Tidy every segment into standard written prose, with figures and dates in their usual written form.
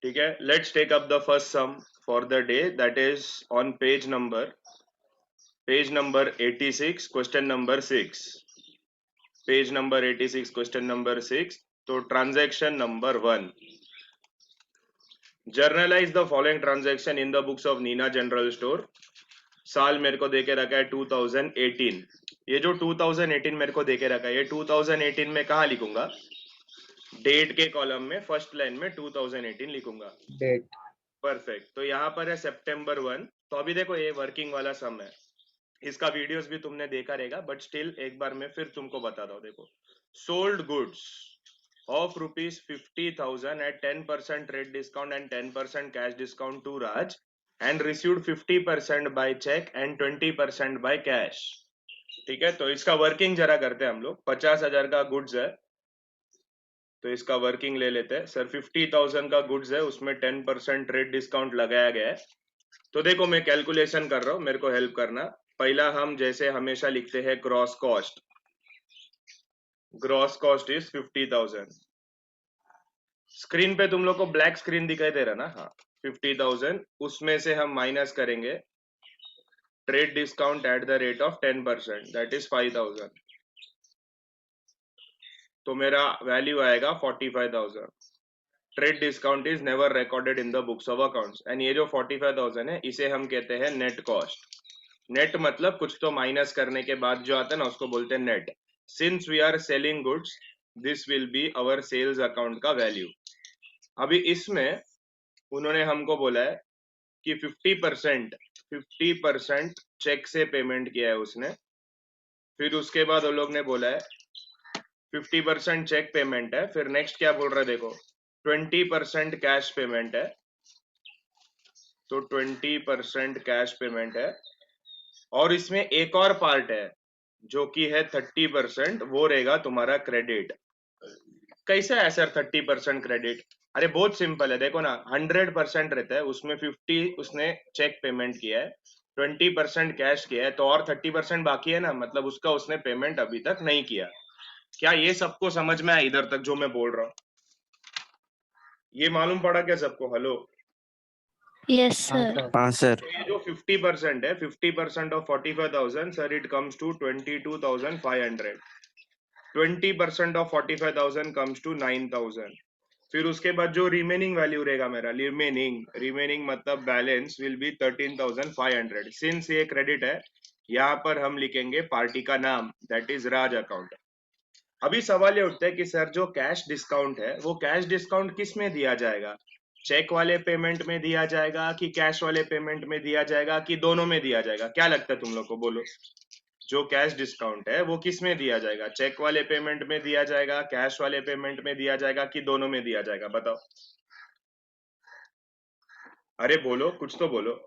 ठीक है, let's take up the first sum for the day, that is on page number 86, question number 6, page number 86, question number 6. तो transaction number 1, journalize the following transaction in the books of Nina general store. साल मेरे को देके रखा है 2018. ये जो 2018 मेरे को देके रखा है, ये 2018 में कहाँ लिखूंगा? डेट के कॉलम में फर्स्ट लाइन में 2018 लिखूंगा. डेट. परफेक्ट. तो यहाँ पर है सितंबर 1. तो अभी देखो ये वर्किंग वाला सम है, इसका वीडियोस भी तुमने देखा रहेगा, बट स्टिल एक बार मैं फिर तुमको बताता हूँ. देखो, sold goods of rupees 50,000 at 10% trade discount and 10% cash discount to Raj, and received 50% by check and 20% by cash. ठीक है, तो इसका वर्किंग जरा करते हैं हम लोग. 50,000 का गुड्स है, तो इसका वर्किंग ले लेते हैं. सर 50,000 का गुड्स है, उसमें 10% ट्रेड डिस्काउंट लगाया गया है. तो देखो मैं कैलकुलेशन कर रहा हूँ, मेरे को हेल्प करना. पहला हम जैसे हमेशा लिखते हैं gross cost. Gross cost is 50,000. Screen पे तुम लोग को ब्लैक स्क्रीन दिखाई दे रहा ना? हाँ, 50,000, उसमें से हम माइनस करेंगे trade discount at the rate of 10%, that is 5,000. तो मेरा वैल्यू आएगा 45,000. Trade discount is never recorded in the books of accounts. And ये जो 45,000 है, इसे हम कहते हैं नेट कॉस्ट. नेट मतलब कुछ तो माइनस करने के बाद जो आता है ना, उसको बोलते हैं net. Since we are selling goods, this will be our sales account का वैल्यू. अभी इसमें उन्होंने हमको बोला है कि 50% चेक से पेमेंट किया है उसने. फिर उसके बाद वो लोग ने बोला है 50% चेक पेमेंट है. फिर नेक्स्ट क्या बोल रहा है देखो, 20% कैश पेमेंट है. तो 20% कैश पेमेंट है, और इसमें एक और पार्ट है जो कि है 30%, वो रहेगा तुम्हारा क्रेडिट. कैसा है सर 30% क्रेडिट? अरे बहुत सिंपल है, देखो ना, 100% रहता है, उसमें 50 उसने चेक पेमेंट किया है, 20% कैश किया है, तो और 30% बाकी है ना, मतलब उसका उसने पेमेंट अभी तक नहीं किया. क्या ये सबको समझ में आया इधर तक जो मैं बोल रहा हूँ? ये मालूम पड़ा क्या सबको? हेलो. Yes sir. हाँ सर. तो ये जो 50% है, 50% of 45,000, sir it comes to 22,500. 20% of 45,000 comes to 9,000. फिर उसके बाद जो रिमेनिंग वैल्यू रहेगा मेरा, रिमेनिंग मतलब बैलेंस विल बी 13,500. सिंस ये क्रेडिट है, यहाँ पर हम लिखेंगे पार्टी का नाम, दैट इज राज अकाउंट. अभी सवाल ये उठता है कि सर जो कैश डिस्काउंट है, वो कैश डिस्काउंट किस में दिया जाएगा? चेक वाले पेमेंट में दिया जाएगा कि कैश वाले पेमेंट में दिया जाएगा कि दोनों में दिया जाएगा? क्या लगता है तुम लोग को, बोलो. जो कैश डिस्काउंट है वो किस में दिया जाएगा? चेक वाले पेमेंट में दिया जाएगा, कैश वाले पेमेंट में दिया जाएगा कि दोनों में दिया जाएगा? बताओ. अरे बोलो, कुछ तो बोलो.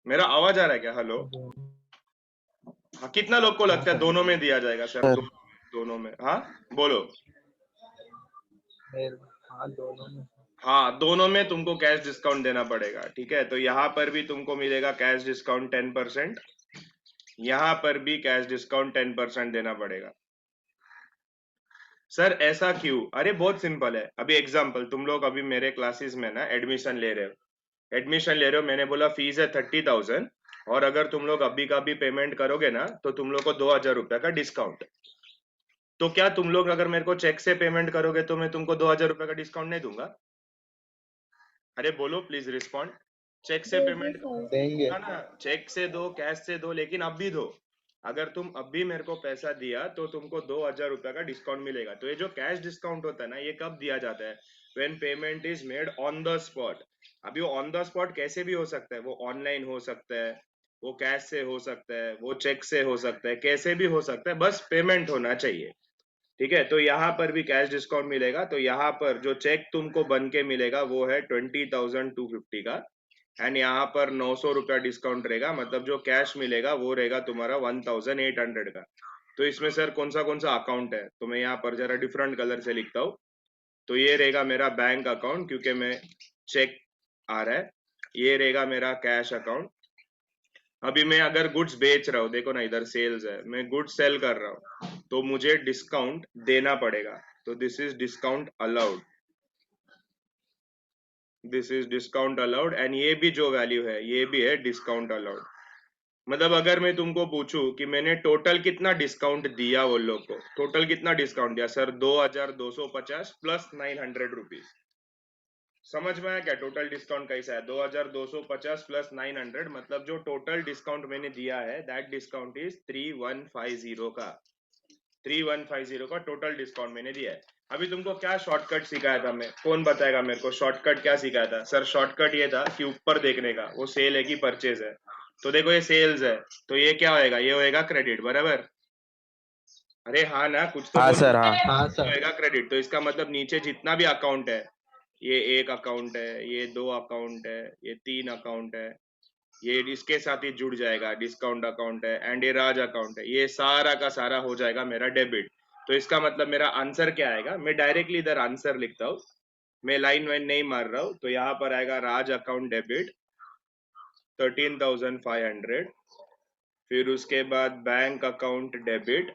मेरा आवाज आ रहा है क्या? हेलो. हाँ, कितना लोग को लगता है दोनों में दिया जाएगा? सर दोनों में. हाँ बोलो. हाँ, दोनों में तुमको कैश डिस्काउंट देना पड़ेगा. ठीक है, तो यहाँ पर भी तुमको मिलेगा कैश डिस्काउंट 10%, यहाँ पर भी कैश डिस्काउंट 10% देना पड़ेगा. सर ऐसा क्यों? अरे बहुत सिंपल है. अभी एग्जांपल, तुम लोग अभी मेरे क्लासेस में ना एडमिशन ले रहे हो, मैंने बोला फीस है 30,000, और अगर तुम लोग अभी का भी पेमेंट करोगे ना, तो तुम लोग को 2,000 रुपया का डिस्काउंट. तो क्या तुम लोग अगर मेरे को चेक से पेमेंट करोगे तो मैं तुमको 2,000 रुपया का डिस्काउंट नहीं दूंगा? अरे बोलो, प्लीज रिस्पॉन्ड. चेक से पेमेंट देंगे. ना, चेक से दो, कैश से दो, लेकिन अब भी दो. अगर तुम अभी मेरे को पैसा दिया तो तुमको 2,000 रुपया का डिस्काउंट मिलेगा. तो ये जो कैश डिस्काउंट होता है ना, ये कब दिया जाता है? When payment is made on the spot. अभी वो ऑन द स्पॉट कैसे भी हो सकता है, वो ऑनलाइन हो सकता है, वो कैश से हो सकता है, वो चेक से हो सकता है, कैसे भी हो सकता है, बस पेमेंट होना चाहिए. ठीक है, तो यहाँ पर भी कैश डिस्काउंट मिलेगा. तो यहाँ पर जो चेक तुमको बन के मिलेगा वो है 20,250 का, एंड यहाँ पर 900 रुपया डिस्काउंट रहेगा, मतलब जो कैश मिलेगा वो रहेगा तुम्हारा 1,800 का. तो इसमें सर कौन सा अकाउंट है? तो मैं यहाँ पर जरा डिफरेंट कलर से लिखता हूँ. तो ये रहेगा मेरा बैंक अकाउंट, क्योंकि मैं चेक आ रहा है. ये रहेगा मेरा कैश अकाउंट. अभी मैं अगर गुड्स बेच रहा हूँ, देखो ना इधर सेल्स है, मैं गुड्स सेल कर रहा हूँ, तो मुझे डिस्काउंट देना पड़ेगा. तो this is discount allowed, this is discount allowed, and ये भी जो वैल्यू है ये भी है डिस्काउंट अलाउड। मतलब अगर मैं तुमको पूछूं कि मैंने टोटल कितना डिस्काउंट दिया वो लोग को, टोटल कितना डिस्काउंट दिया सर, 2250 प्लस 900 रुपीज। समझ में आया क्या टोटल डिस्काउंट कैसा है? 2250 प्लस 900, मतलब जो टोटल डिस्काउंट मैंने दिया है दैट डिस्काउंट इज 3150 का, 3150 का टोटल डिस्काउंट मैंने दिया है। अभी तुमको क्या शॉर्टकट सिखाया था मैं, कौन बताएगा मेरे को शॉर्टकट क्या सिखाया था? सर शॉर्टकट ये था कि ऊपर देखने का, वो सेल है कि परचेज है। तो देखो ये सेल्स है, तो ये क्या होएगा, ये होएगा क्रेडिट, बराबर? अरे हाँ ना, कुछ तो हाँ बोलो। सर, हाँ। हाँ ये सर। होएगा क्रेडिट, तो इसका मतलब नीचे जितना भी अकाउंट है, ये एक अकाउंट है, ये दो अकाउंट है, ये तीन अकाउंट है, ये इसके साथ ही जुड़ जाएगा, डिस्काउंट अकाउंट है, एंड ये राज अकाउंट है, ये सारा का सारा हो जाएगा मेरा डेबिट। तो इसका मतलब मेरा आंसर क्या आएगा? मैं डायरेक्टली इधर आंसर लिखता हूँ, मैं लाइन वाइन नहीं मार रहा हूँ। तो यहाँ पर आएगा राज अकाउंट डेबिट 13,500, फिर उसके बाद bank account debit,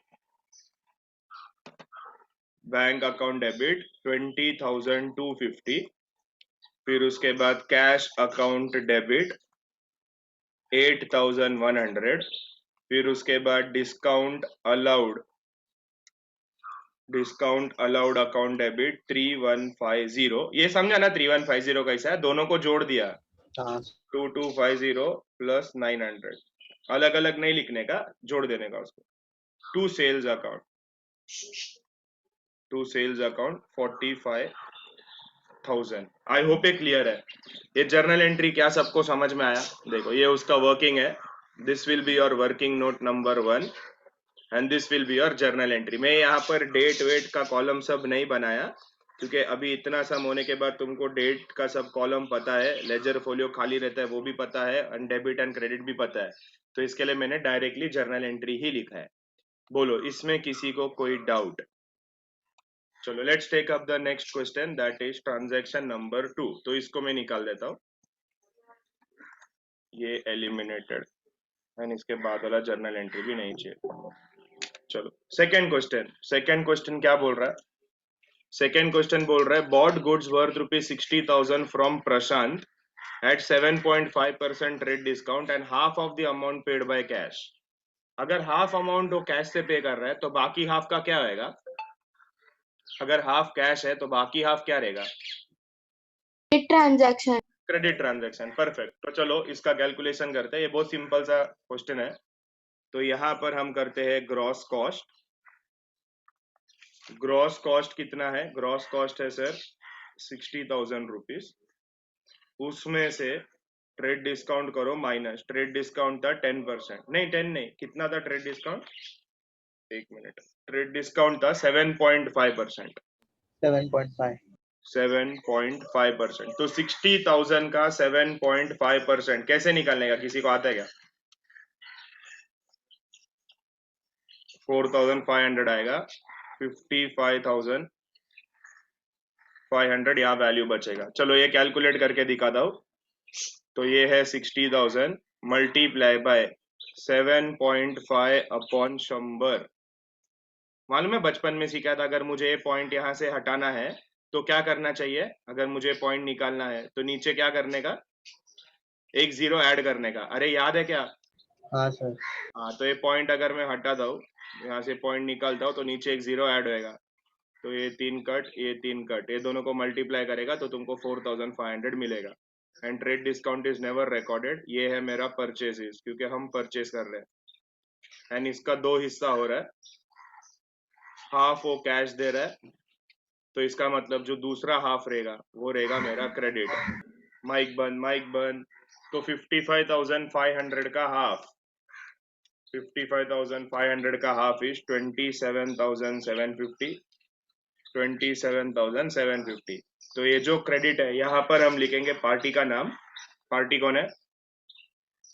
bank account debit 20,250, फिर उसके बाद कैश अकाउंट डेबिट 8,100, फिर उसके बाद discount allowed, discount allowed account debit 3150। ये समझा ना 3150 कैसा है? दोनों को जोड़ दिया, हाँ 2250 प्लस 900, अलग अलग नहीं लिखने का, जोड़ देने का उसको। To sales account, to sales account 45,000। I hope ये क्लियर है। ये जर्नल एंट्री क्या सबको समझ में आया? देखो ये उसका वर्किंग है, this will be your working note number 1 and this will be your journal entry. मैं यहाँ पर डेट वेट का कॉलम सब नहीं बनाया, क्योंकि अभी इतना सम होने के बाद तुमको डेट का सब कॉलम पता है, लेजर फोलियो खाली रहता है वो भी पता है, एंड डेबिट एंड क्रेडिट भी पता है, तो इसके लिए मैंने डायरेक्टली जर्नल एंट्री ही लिखा है। बोलो इसमें किसी को कोई डाउट? चलो let's take up the next question, that is transaction number 2। तो इसको मैं निकाल देता हूँ, ये एलिमिनेटेड, एंड इसके बाद वाला जर्नल एंट्री भी नहीं चाहिए। चलो सेकेंड क्वेश्चन, सेकेंड क्वेश्चन क्या बोल रहा है? सेकेंड क्वेश्चन बोल रहा है bought goods worth ₹60,000 from Prashant at 7.5% rate discount and half of the amount paid by cash. अगर हाफ अमाउंट वो कैश से पे कर रहा है तो बाकी हाफ का क्या रहेगा? अगर हाफ कैश है तो बाकी हाफ क्या रहेगा? ट्रांजैक्शन। Credit transaction. परफेक्ट। तो चलो इसका कैलकुलेशन करते हैं, ये बहुत सिंपल सा क्वेश्चन है। तो यहाँ पर हम करते हैं ग्रॉस कॉस्ट। ग्रॉस कॉस्ट कितना है? ग्रॉस कॉस्ट है सर 60,000 रुपीज, उसमें से ट्रेड डिस्काउंट करो माइनस, ट्रेड डिस्काउंट था 10%, नहीं 10 नहीं, कितना था ट्रेड डिस्काउंट? एक मिनट, ट्रेड डिस्काउंट था 7.5%, 7.5। 7.5%। तो 60,000 का 7.5% कैसे निकालने का, किसी को आता है क्या? 4,500 आएगा, 55,500 यहाँ वैल्यू बचेगा। चलो ये कैलकुलेट करके दिखाता हूँ। तो ये है 60,000 मल्टीप्लाई बाय 7.5 अपॉन 100। मालूम है बचपन में सीखा था, अगर मुझे ये पॉइंट यहाँ से हटाना है तो क्या करना चाहिए? अगर मुझे पॉइंट निकालना है तो नीचे क्या करने का? एक जीरो ऐड करने का। अरे याद है क्या? हाँ सर। हाँ, तो ये पॉइंट अगर मैं हटाता हूँ, यहाँ से पॉइंट निकालता हूँ, तो नीचे एक जीरो ऐड होएगा। तो ये 3 कट, ये 3 कट, ये दोनों को मल्टीप्लाई करेगा तो तुमको 4,500 मिलेगा। And trade discount is never recorded. ये है मेरा परचेसेस, क्योंकि हम परचेस कर रहे हैं, एंड इसका दो हिस्सा हो रहा है, हाफ वो कैश दे रहा है, तो इसका मतलब जो दूसरा हाफ रहेगा वो रहेगा मेरा क्रेडिट। माइक बंद, माइक बंद। तो 55,500 का हाफ, 55,500 का हाफ इज 27,750, 27,750। तो ये जो क्रेडिट है यहाँ पर हम लिखेंगे पार्टी का नाम। पार्टी कौन है?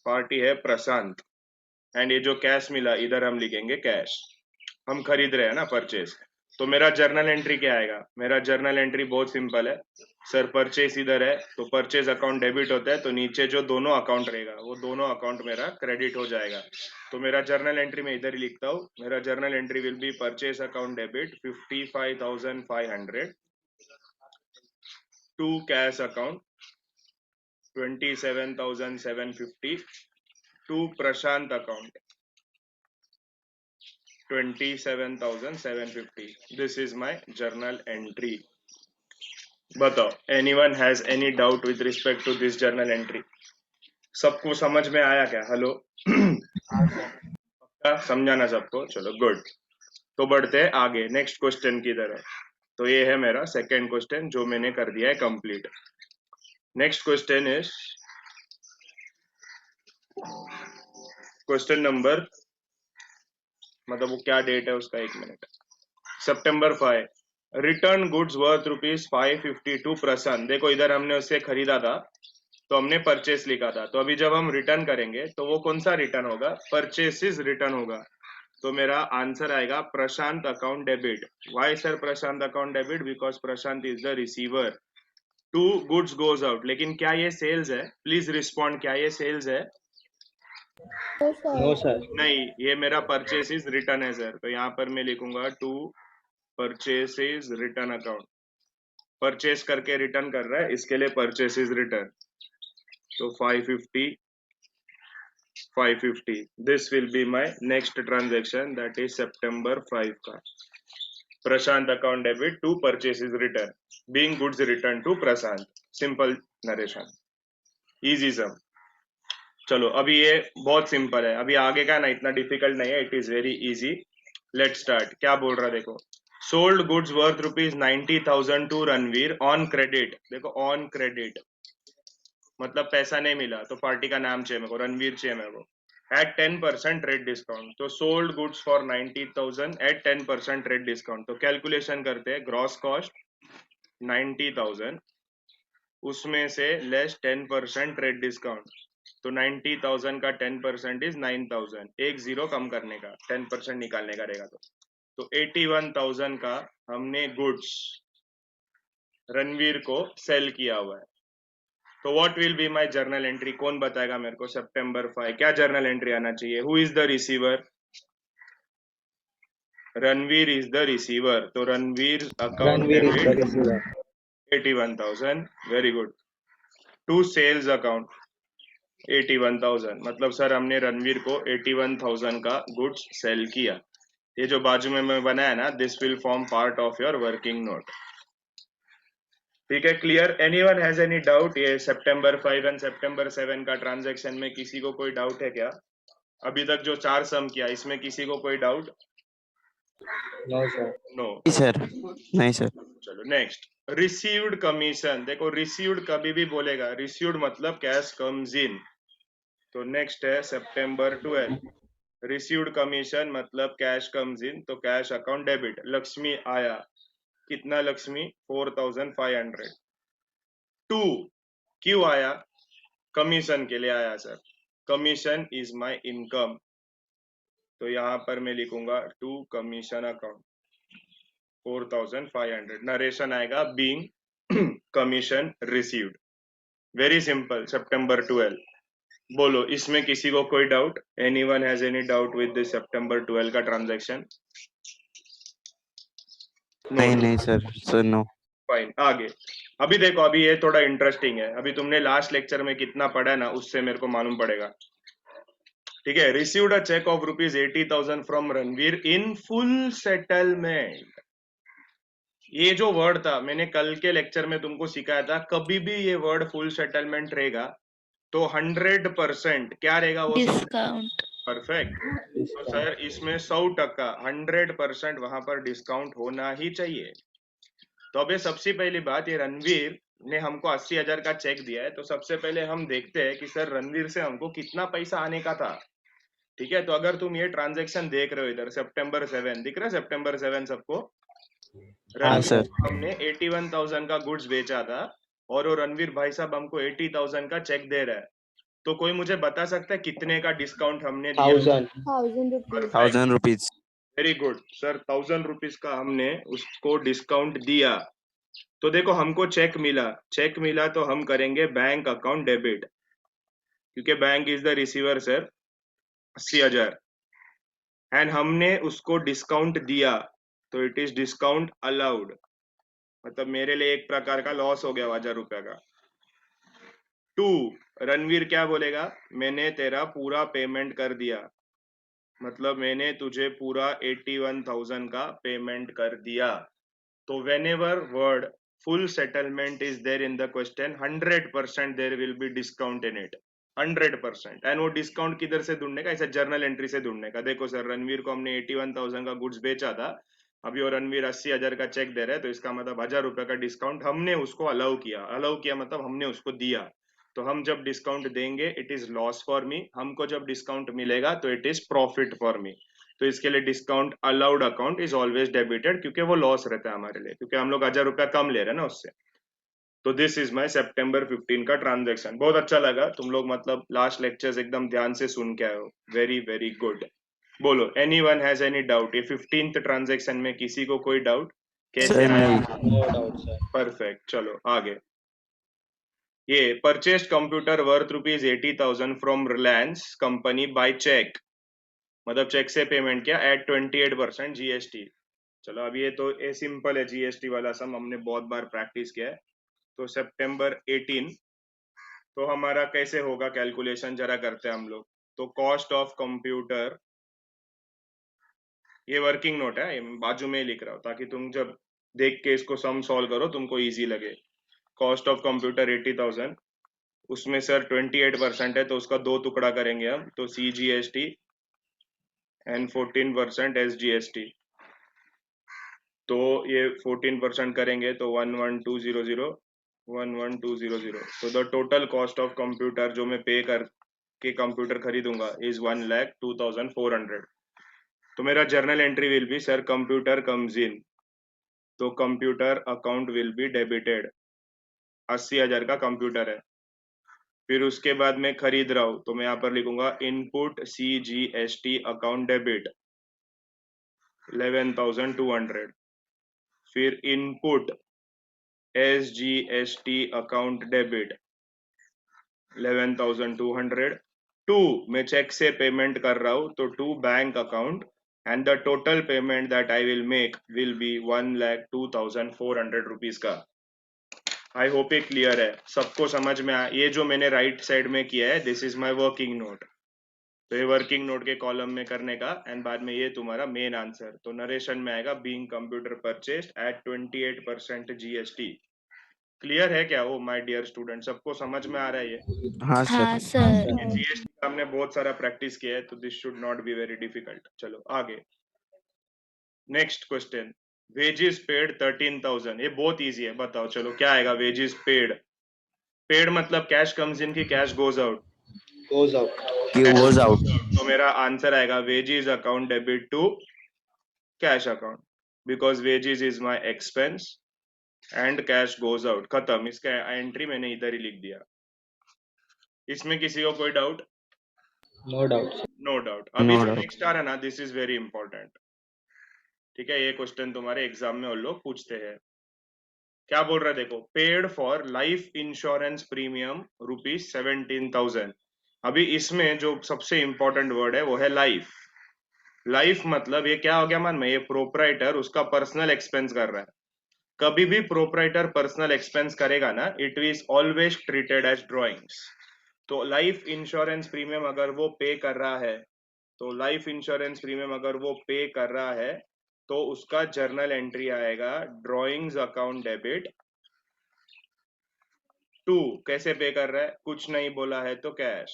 पार्टी है प्रशांत। एंड ये जो कैश मिला इधर हम लिखेंगे कैश, हम खरीद रहे हैं ना, परचेज। तो मेरा जर्नल एंट्री क्या आएगा? मेरा जर्नल एंट्री बहुत सिंपल है, सर परचेस इधर है, तो परचेज अकाउंट डेबिट होता है, तो नीचे जो दोनों अकाउंट रहेगा वो दोनों अकाउंट मेरा क्रेडिट हो जाएगा। तो मेरा जर्नल एंट्री में इधर ही लिखता हूँ, मेरा journal entry will be purchase account debit 55,500 to cash account 27,750 to Prashant account 27,750. This is my journal entry. बताओ, anyone has any doubt with respect to this journal entry? सबको समझ में आया क्या? हेलो पक्का समझाना सबको? चलो गुड। तो बढ़ते हैं आगे नेक्स्ट क्वेश्चन की तरफ। तो ये है मेरा सेकेंड क्वेश्चन जो मैंने कर दिया है complete. Next question is question number, मतलब वो क्या डेट है उसका, 1 minute, September 5, return goods worth ₹552 प्रशांत। देखो इधर हमने उससे खरीदा था तो हमने परचेस लिखा था, तो अभी जब हम रिटर्न करेंगे तो वो कौन सा रिटर्न होगा? परचेसिस रिटर्न होगा। तो मेरा आंसर आएगा Prashant account debit. Why sir Prashant account debit? Because Prashant is the receiver. To goods goes out. लेकिन क्या ये सेल्स है? प्लीज रिस्पॉन्ड, क्या ये सेल्स है? No sir. नहीं, ये मेरा परचेसिस रिटर्न है सर। तो यहाँ पर मैं लिखूंगा to purchases return account. Purchase करके रिटर्न कर रहा है, इसके लिए परचेसिस रिटर्न। तो 550 this will be my next transaction, that is September 5 का Prashant account debit to purchases return being goods return to Prashant. Simple narration, easy sum. चलो अभी ये बहुत सिंपल है, अभी आगे का ना इतना डिफिकल्ट नहीं है, it is very easy. Let start. क्या बोल रहा है देखो, sold goods worth ₹90,000 to Ranveer on credit. देखो ऑन क्रेडिट मतलब पैसा नहीं मिला, तो पार्टी का नाम चाहिए मेरे को, रणवीर चाहिए मेरे को, एट 10% रेट डिस्काउंट। तो sold goods for 90,000 at 10% rate discount. तो कैलकुलेशन करते हैं, ग्रॉस कॉस्ट 90,000, उसमें से लेस 10% रेट डिस्काउंट। तो 90,000 का 10% इज 9,000, एक जीरो कम करने का, 10% निकालने का रहेगा। तो 81,000 का हमने गुड्स रणवीर को सेल किया हुआ है। तो what will be my journal entry? कौन बताएगा मेरे को? September 5 क्या जर्नल एंट्री आना चाहिए? Who is the receiver? Ranveer is the receiver. तो Ranveer account Ranveer is the debit receiver. 81,000, very good. To sales account 81,000, मतलब सर हमने रणवीर को 81,000 का गुड्स सेल किया। ये जो बाजू में मैं बनाया ना, this will form part of your working note. ठीक है, clear? Anyone has any doubt? ये September 5 एंड September 7 का ट्रांजैक्शन में किसी को कोई डाउट है क्या? अभी तक जो 4 सम किया इसमें किसी को कोई डाउट? No sir. नो नहीं सर, नहीं सर। चलो नेक्स्ट, रिसीव्ड कमीशन। देखो रिसीव्ड कभी भी बोलेगा, रिसीव्ड मतलब कैश कम्स इन। तो नेक्स्ट है September 12, रिसीव्ड कमीशन मतलब कैश कम्स इन, तो कैश अकाउंट डेबिट। लक्ष्मी आया, कितना लक्ष्मी? 4,500। टू क्यों आया? कमीशन के लिए आया sir, commission is my income. तो यहाँ पर मैं लिखूंगा टू कमीशन अकाउंट 4,500। नरेशन आएगा being commission received. Very simple, September 12। बोलो इसमें किसी को कोई doubt? Anyone has any doubt with this September 12 का ट्रांजैक्शन? नहीं सर नो। फाइन, आगे। अभी देखो, अभी ये थोड़ा इंटरेस्टिंग है, अभी तुमने लास्ट लेक्चर में कितना पढ़ा ना उससे मेरे को मालूम पड़ेगा। ठीक है, received a cheque of ₹80,000 from Ranveer in full settlement. ये जो वर्ड था मैंने कल के लेक्चर में तुमको सिखाया था, कभी भी ये वर्ड फुल सेटलमेंट रहेगा तो 100% क्या रहेगा वो? डिस्काउंट। परफेक्ट। तो सर इसमें 100% 100% वहां पर डिस्काउंट होना ही चाहिए। तो अब ये सबसे पहली बात, ये रणवीर ने हमको 80,000 का चेक दिया है, तो सबसे पहले हम देखते हैं कि सर रणवीर से हमको कितना पैसा आने का था। ठीक है, तो अगर तुम ये ट्रांजैक्शन देख रहे हो इधर September 7, दिख रहा है September 7 सबको? हाँ रणवीर सर। को हमने 81,000 का गुड्स बेचा था और वो रणवीर भाई साहब हमको 80,000 का चेक दे रहा है। तो कोई मुझे बता सकता है कितने का डिस्काउंट हमने दिया? 1,000 rupees. Very good sir, 1,000 rupees का हमने उसको डिस्काउंट दिया। तो देखो हमको चेक मिला तो हम करेंगे बैंक अकाउंट डेबिट, क्योंकि bank is the receiver sir 80,000, and हमने उसको डिस्काउंट दिया तो इट इज डिस्काउंट अलाउड, मतलब मेरे लिए एक प्रकार का लॉस हो गया 1,000 रुपया का। 2, रणवीर क्या बोलेगा, मैंने तेरा पूरा पेमेंट कर दिया, मतलब मैंने तुझे पूरा 81,000 का पेमेंट कर दिया। तो whenever word full settlement is there in the question, 100% there will be discount in it, 100%। And वो डिस्काउंट किधर से ढूंढने का, ऐसा जर्नल एंट्री से ढूंढने का। देखो सर रणवीर को हमने 81,000 का गुड्स बेचा था, अभी वो रणवीर 80,000 का चेक दे रहा है, तो इसका मतलब 1,000 रुपया का डिस्काउंट हमने उसको अलाउ किया मतलब हमने उसको दिया। तो हम जब डिस्काउंट देंगे it is loss for me, हमको जब डिस्काउंट मिलेगा तो it is profit for me. तो इसके लिए discount allowed account is always debited, क्योंकि वो लॉस रहता है हमारे लिए, क्योंकि हम लोग 1,000 रुपया कम ले रहे हैं ना उससे। तो दिस इज माय सितंबर 15 का ट्रांजैक्शन। बहुत अच्छा लगा, तुम लोग मतलब लास्ट लेक्चर्स एकदम ध्यान से सुन के आए हो, वेरी वेरी गुड। बोलो एनीवन हैज एनी डाउट, ये 15th ट्रांजैक्शन में किसी को कोई डाउट कैसे सर आया? नहीं। No doubt, sir. परफेक्ट, चलो आगे। ये purchased computer worth ₹80,000 from Reliance company by cheque, मतलब चेक से पेमेंट किया एट 28% जीएसटी। चलो अब ये तो ये सिंपल है, जीएसटी वाला सम हमने बहुत बार प्रैक्टिस किया है। तो सितंबर 18, तो हमारा कैसे होगा कैलकुलेशन जरा करते हैं हम लोग। तो कॉस्ट ऑफ कंप्यूटर, ये वर्किंग नोट है, ये बाजू में ही लिख रहा हूँ ताकि तुम जब देख के इसको सम सॉल्व करो तुमको इजी लगे। कॉस्ट ऑफ कंप्यूटर 80,000, उसमें सर 28% है तो उसका 2 टुकड़ा करेंगे हम, तो CGST एंड 14% SGST। तो ये 14% करेंगे तो 11200, 11200। तो the total cost of computer जो मैं पे कर के कंप्यूटर खरीदूंगा इज 1,02,400। तो मेरा journal entry will be sir computer comes in, तो computer account will be debited, 80,000 का कंप्यूटर है। फिर उसके बाद मैं खरीद रहा हूं तो मैं यहाँ पर लिखूंगा इनपुट CGST अकाउंट डेबिट 11,200, फिर इनपुट SGST अकाउंट डेबिट 11,200। 2, मैं चेक से पेमेंट कर रहा हूं तो 2 bank account, and the total payment that I will make will be 1,02,400 rupees का। आई होप ये क्लियर है, सबको समझ में आया? ये जो मैंने राइट साइड में किया है this is my working note, तो ये वर्किंग नोट के कॉलम में करने का, एंड बाद में ये तुम्हारा मेन आंसर। तो नरेशन में आएगा being computer purchased at 28% GST। Clear है क्या? वो माय डियर स्टूडेंट, सबको समझ में आ रहा है? ये हाँ हाँ सर। सर। GST का हमने बहुत सारा प्रैक्टिस किया है तो this should not be very difficult. चलो आगे, नेक्स्ट क्वेश्चन। वेजेस पेड 13,000, ये बहुत इजी है, बताओ चलो क्या आएगा? वेजेस पेड, पेड मतलब कैश कम्स इन की cash goes out? Goes out. Goes out. तो मेरा आंसर आएगा wages account debit to cash account, because wages is my expense and cash goes out, खत्म। इसका एंट्री मैंने इधर ही लिख दिया। इसमें किसी को कोई doubt? No doubt, sir. No doubt. अभी No जो doubt. नेक्स्ट आ रहा है ना, दिस इज वेरी इंपॉर्टेंट, ठीक है? ये क्वेश्चन तुम्हारे एग्जाम में वो लोग पूछते हैं। क्या बोल रहा है देखो, paid for life insurance premium ₹17,000। अभी इसमें जो सबसे इंपॉर्टेंट वर्ड है वो है लाइफ। लाइफ मतलब ये क्या हो गया मन में, ये प्रोपराइटर उसका पर्सनल एक्सपेंस कर रहा है। कभी भी प्रोपराइटर पर्सनल एक्सपेंस करेगा ना, it is always treated as drawings. तो लाइफ इंश्योरेंस प्रीमियम अगर वो पे कर रहा है, तो लाइफ इंश्योरेंस प्रीमियम अगर वो पे कर रहा है तो उसका जर्नल एंट्री आएगा ड्रॉइंग्स अकाउंट डेबिट टू, कैसे पे कर रहा है कुछ नहीं बोला है तो cash,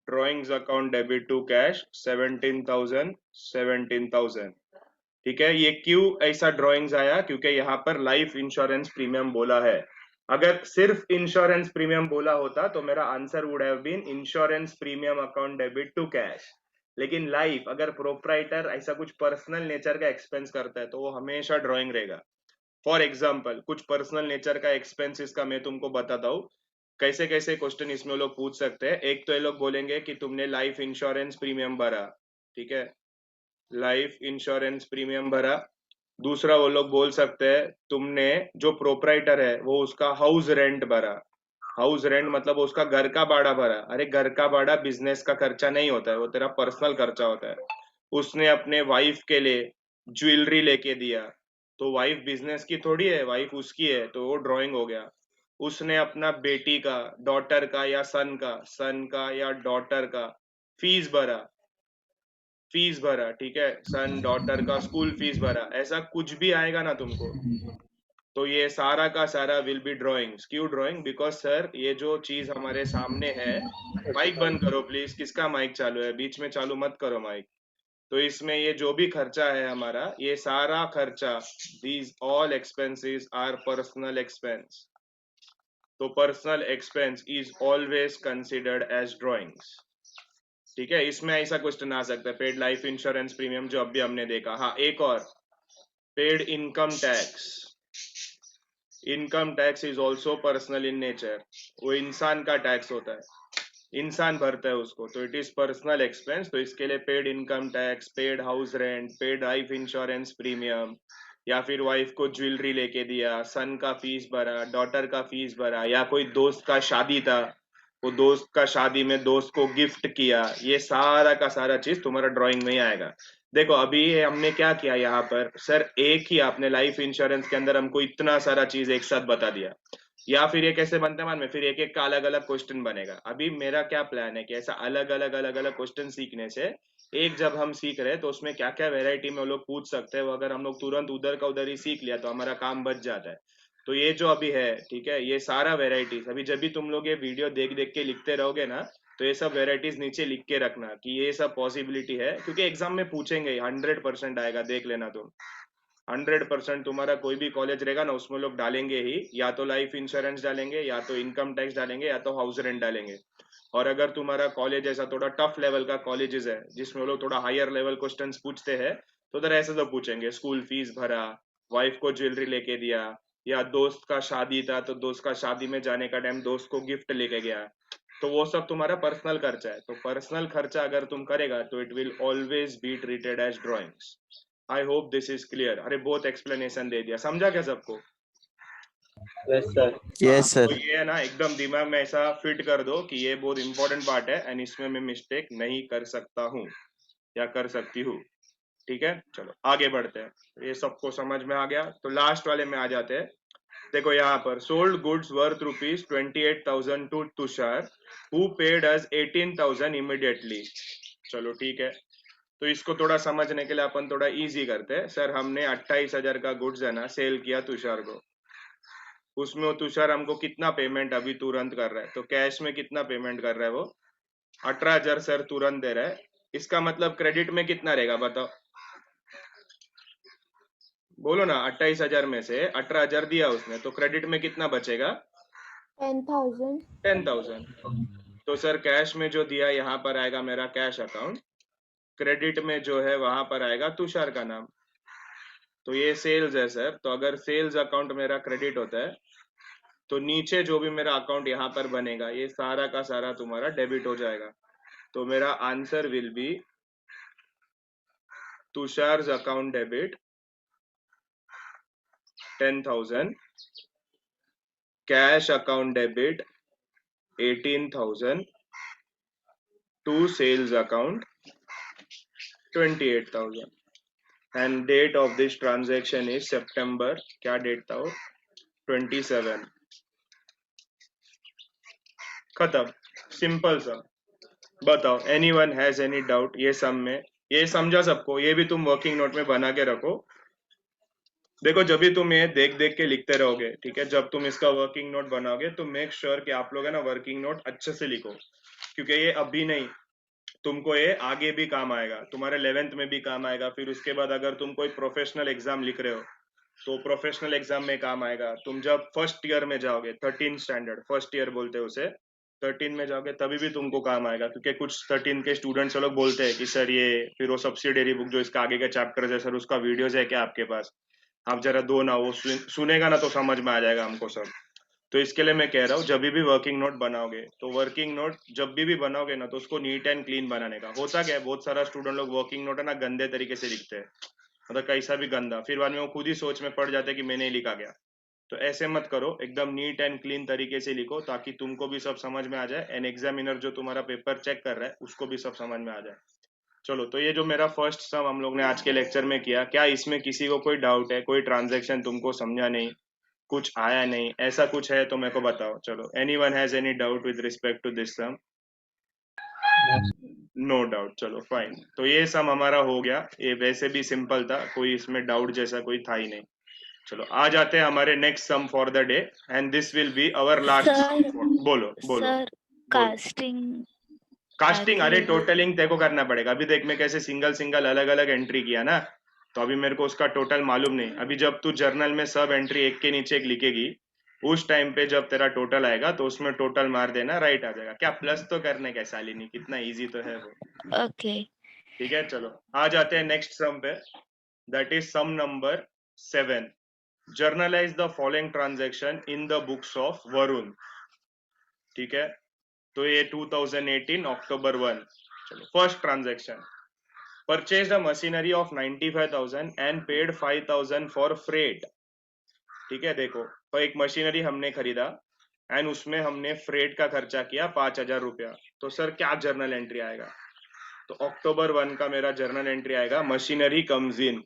drawings account debit to cash 17,000 17,000। ठीक है, ये क्यों ऐसा ड्रॉइंग्स आया? क्योंकि यहाँ पर लाइफ इंश्योरेंस प्रीमियम बोला है। अगर सिर्फ इंश्योरेंस प्रीमियम बोला होता तो मेरा answer would have been insurance premium account debit to cash. लेकिन लाइफ अगर प्रोपराइटर ऐसा कुछ पर्सनल नेचर का एक्सपेंस करता है तो वो हमेशा ड्रॉइंग रहेगा। फॉर एग्जाम्पल कुछ पर्सनल नेचर का एक्सपेंसेस का मैं तुमको बताता हूँ कैसे कैसे क्वेश्चन इसमें लोग पूछ सकते हैं। एक तो ये लोग बोलेंगे कि तुमने लाइफ इंश्योरेंस प्रीमियम भरा, ठीक है, लाइफ इंश्योरेंस प्रीमियम भरा, दूसरा वो लोग बोल सकते हैं तुमने जो प्रोपराइटर है वो उसका हाउस रेंट भरा। हाउस रेंट मतलब वो उसका घर का भाड़ा भरा। अरे घर का भाड़ा बिजनेस का खर्चा नहीं होता है, वो तेरा पर्सनल खर्चा होता है। उसने अपने वाइफ के लिए ज्वेलरी लेके दिया, तो वाइफ बिजनेस की थोड़ी है, वाइफ उसकी है, तो वो ड्राइंग हो गया। उसने अपना बेटी का, डॉटर का या सन का या डॉटर का फीस भरा, ठीक है, सन डॉटर का स्कूल फीस भरा, ऐसा कुछ भी आएगा ना तुमको, तो ये सारा का सारा विल बी ड्राइंग्स। क्यों ड्राइंग? बिकॉज सर ये जो चीज हमारे सामने है, माइक बंद करो प्लीज, किसका माइक चालू है? बीच में चालू मत करो माइक। तो इसमें ये जो भी खर्चा है हमारा, ये सारा खर्चा, these all expenses are personal expense. तो personal expense is always considered as drawings, ठीक है। इसमें ऐसा क्वेश्चन आ सकता है, पेड लाइफ इंश्योरेंस प्रीमियम जो अभी हमने देखा। हाँ, एक और, paid income tax. Income tax is also personal in nature, वो इंसान का टैक्स होता है, इंसान भरता है उसको, तो इट इज पर्सनल एक्सपेंस। तो इसके लिए paid income tax, paid house rent, paid life insurance premium, या फिर वाइफ को ज्वेलरी लेके दिया, सन का फीस भरा, डॉटर का फीस भरा, या कोई दोस्त का शादी था, वो दोस्त का शादी में दोस्त को गिफ्ट किया, ये सारा का सारा चीज तुम्हारा ड्राइंग में ही आएगा। देखो अभी हमने क्या किया यहाँ पर सर, एक ही आपने लाइफ इंश्योरेंस के अंदर हमको इतना सारा चीज एक साथ बता दिया, या फिर ये कैसे बनता है मान में, फिर एक एक का अलग अलग क्वेश्चन बनेगा। अभी मेरा क्या प्लान है कि ऐसा अलग अलग क्वेश्चन सीखने से, एक जब हम सीख रहे हैं तो उसमें क्या क्या वेराइटी में वो लोग पूछ सकते हैं, वो अगर हम लोग तुरंत उधर का उधर ही सीख लिया तो हमारा काम बच जाता है। तो ये जो अभी है, ठीक है, ये सारा वेराइटीज अभी जब भी तुम लोग ये वीडियो देख देख के लिखते रहोगे ना, तो ये सब वेराइटीज नीचे लिख के रखना कि ये सब पॉसिबिलिटी है, क्योंकि एग्जाम में पूछेंगे, 100% आएगा, देख लेना तुम। 100% तुम्हारा कोई भी कॉलेज रहेगा ना, उसमें लोग डालेंगे ही, या तो लाइफ इंश्योरेंस डालेंगे, या तो इनकम टैक्स डालेंगे, या तो हाउस रेंट डालेंगे। और अगर तुम्हारा कॉलेज ऐसा थोड़ा टफ लेवल का कॉलेजेस है जिसमें लोग थोड़ा हायर लेवल क्वेश्चंस पूछते हैं, तो उधर ऐसे तो पूछेंगे, स्कूल फीस भरा, वाइफ को ज्वेलरी लेके दिया, या दोस्त का शादी था तो दोस्त का शादी में जाने का टाइम दोस्त को गिफ्ट लेके गया, तो वो सब तुम्हारा पर्सनल खर्चा है। तो पर्सनल खर्चा अगर तुम करेगा तो it will always be treated as drawings. I hope this is clear. अरे बहुत एक्सप्लेनेशन दे दिया, समझा क्या सबको? Yes, sir. Yes, sir. तो ये है ना, एकदम दिमाग में ऐसा फिट कर दो कि ये बहुत इंपॉर्टेंट पार्ट है एंड इसमें मैं मिस्टेक नहीं कर सकता हूँ या कर सकती हूँ, ठीक है। चलो आगे बढ़ते हैं, ये सबको समझ में आ गया। तो लास्ट वाले में आ जाते हैं। देखो यहाँ पर, sold goods worth ₹28,000 to Tushar who paid us 18,000 immediately. चलो ठीक है, तो इसको थोड़ा समझने के लिए अपन थोड़ा इजी करते हैं। सर हमने 28,000 का गुड्स है ना सेल किया तुषार को, उसमें वो तुषार हमको कितना पेमेंट अभी तुरंत कर रहा है, तो कैश में कितना पेमेंट कर रहा है वो? 18,000 सर तुरंत दे रहा है। इसका मतलब क्रेडिट में कितना रहेगा बताओ, बोलो ना। 28,000 में से 18,000 दिया उसने, तो क्रेडिट में कितना बचेगा? 10,000. 10,000। तो सर कैश में जो दिया यहाँ पर आएगा मेरा कैश अकाउंट, क्रेडिट में जो है वहां पर आएगा तुषार का नाम। तो ये सेल्स है सर, तो अगर सेल्स अकाउंट मेरा क्रेडिट होता है तो नीचे जो भी मेरा अकाउंट यहाँ पर बनेगा ये सारा का सारा तुम्हारा डेबिट हो जाएगा। तो मेरा answer will be Tushar account debit 10,000, cash account debit 18,000 to sales account 28,000 and date of this transaction is सितंबर, क्या डेट था वो? 27। खत्म, सिंपल सा। बताओ, एनीवन हैज एनी डाउट ये सम में? ये समझा सबको? ये भी तुम वर्किंग नोट में बना के रखो। देखो जब भी तुम ये देख देख के लिखते रहोगे, ठीक है, जब तुम इसका वर्किंग नोट बनाओगे तो मेक श्योर कि आप लोग है ना वर्किंग नोट अच्छे से लिखो, क्योंकि ये अभी नहीं, तुमको ये आगे भी काम आएगा, तुम्हारे 11th में भी काम आएगा। फिर उसके बाद अगर तुम कोई प्रोफेशनल एग्जाम लिख रहे हो तो प्रोफेशनल एग्जाम में काम आएगा। तुम जब फर्स्ट ईयर में जाओगे, 13 स्टैंडर्ड फर्स्ट ईयर बोलते हैं उसे, 13 में जाओगे तभी भी तुमको काम आएगा, क्योंकि कुछ 13 के स्टूडेंट्स लोग बोलते हैं कि सर ये फिर वो सब्सिडियरी बुक जो इसका आगे का चैप्टर है सर उसका वीडियोज है क्या आपके पास, आप जरा दो ना, वो सुनेगा ना तो समझ में आ जाएगा हमको सब। तो इसके लिए मैं कह रहा हूँ जब भी वर्किंग नोट बनाओगे तो वर्किंग नोट जब भी बनाओगे ना तो उसको नीट एंड क्लीन बनाने का। होता क्या है, बहुत सारा स्टूडेंट लोग वर्किंग नोट है ना गंदे तरीके से लिखते हैं, मतलब कैसा भी गंदा, फिर बाद में वो खुद ही सोच में पड़ जाते कि मैंने ही लिखा गया। तो ऐसे मत करो, एकदम नीट एंड क्लीन तरीके से लिखो ताकि तुमको भी सब समझ में आ जाए, एंड एग्जामिनर जो तुम्हारा पेपर चेक कर रहा है उसको भी सब समझ में आ जाए। चलो, तो ये जो मेरा फर्स्ट सम हम लोग ने आज के लेक्चर में किया, क्या इसमें किसी को कोई डाउट है? कोई ट्रांजैक्शन तुमको समझा नहीं, कुछ आया नहीं, ऐसा कुछ है तो मेरे को बताओ। चलो, anyone has any doubt with respect to this sum? No doubt, चलो फाइन। तो ये सम हमारा हो गया, ये वैसे भी सिंपल था, कोई इसमें डाउट जैसा कोई था ही नहीं। चलो आ जाते हैं हमारे next sum for the day, and this will be our last sum. बोलो बोलो सर, बोलो। Casting casting? अरे आगे टोटलिंग तेरे को करना पड़ेगा। अभी देख मैं कैसे सिंगल सिंगल अलग अलग एंट्री किया ना, तो अभी मेरे को उसका टोटल मालूम नहीं। अभी जब तू जर्नल में सब एंट्री एक के नीचे एक लिखेगी, उस टाइम पे जब तेरा टोटल आएगा तो उसमें टोटल मार देना, राइट आ जाएगा। क्या प्लस तो करने का शालिनी, कितना इजी तो है वो। ओके। ठीक है, चलो आ जाते हैं नेक्स्ट सम पे। That is sum number 7। Journalize the following transaction in the books of Varun. ठीक है, तो ये 2018 अक्टूबर 1। चलो, first transaction, purchase the machinery of 95,000 and paid 5,000 for freight. ठीक है, देखो तो एक मशीनरी हमने खरीदा एंड उसमें हमने फ्रेट का खर्चा किया 5,000 रुपया। तो सर क्या जर्नल एंट्री आएगा? तो अक्टूबर 1 का मेरा जर्नल एंट्री आएगा, machinery comes in,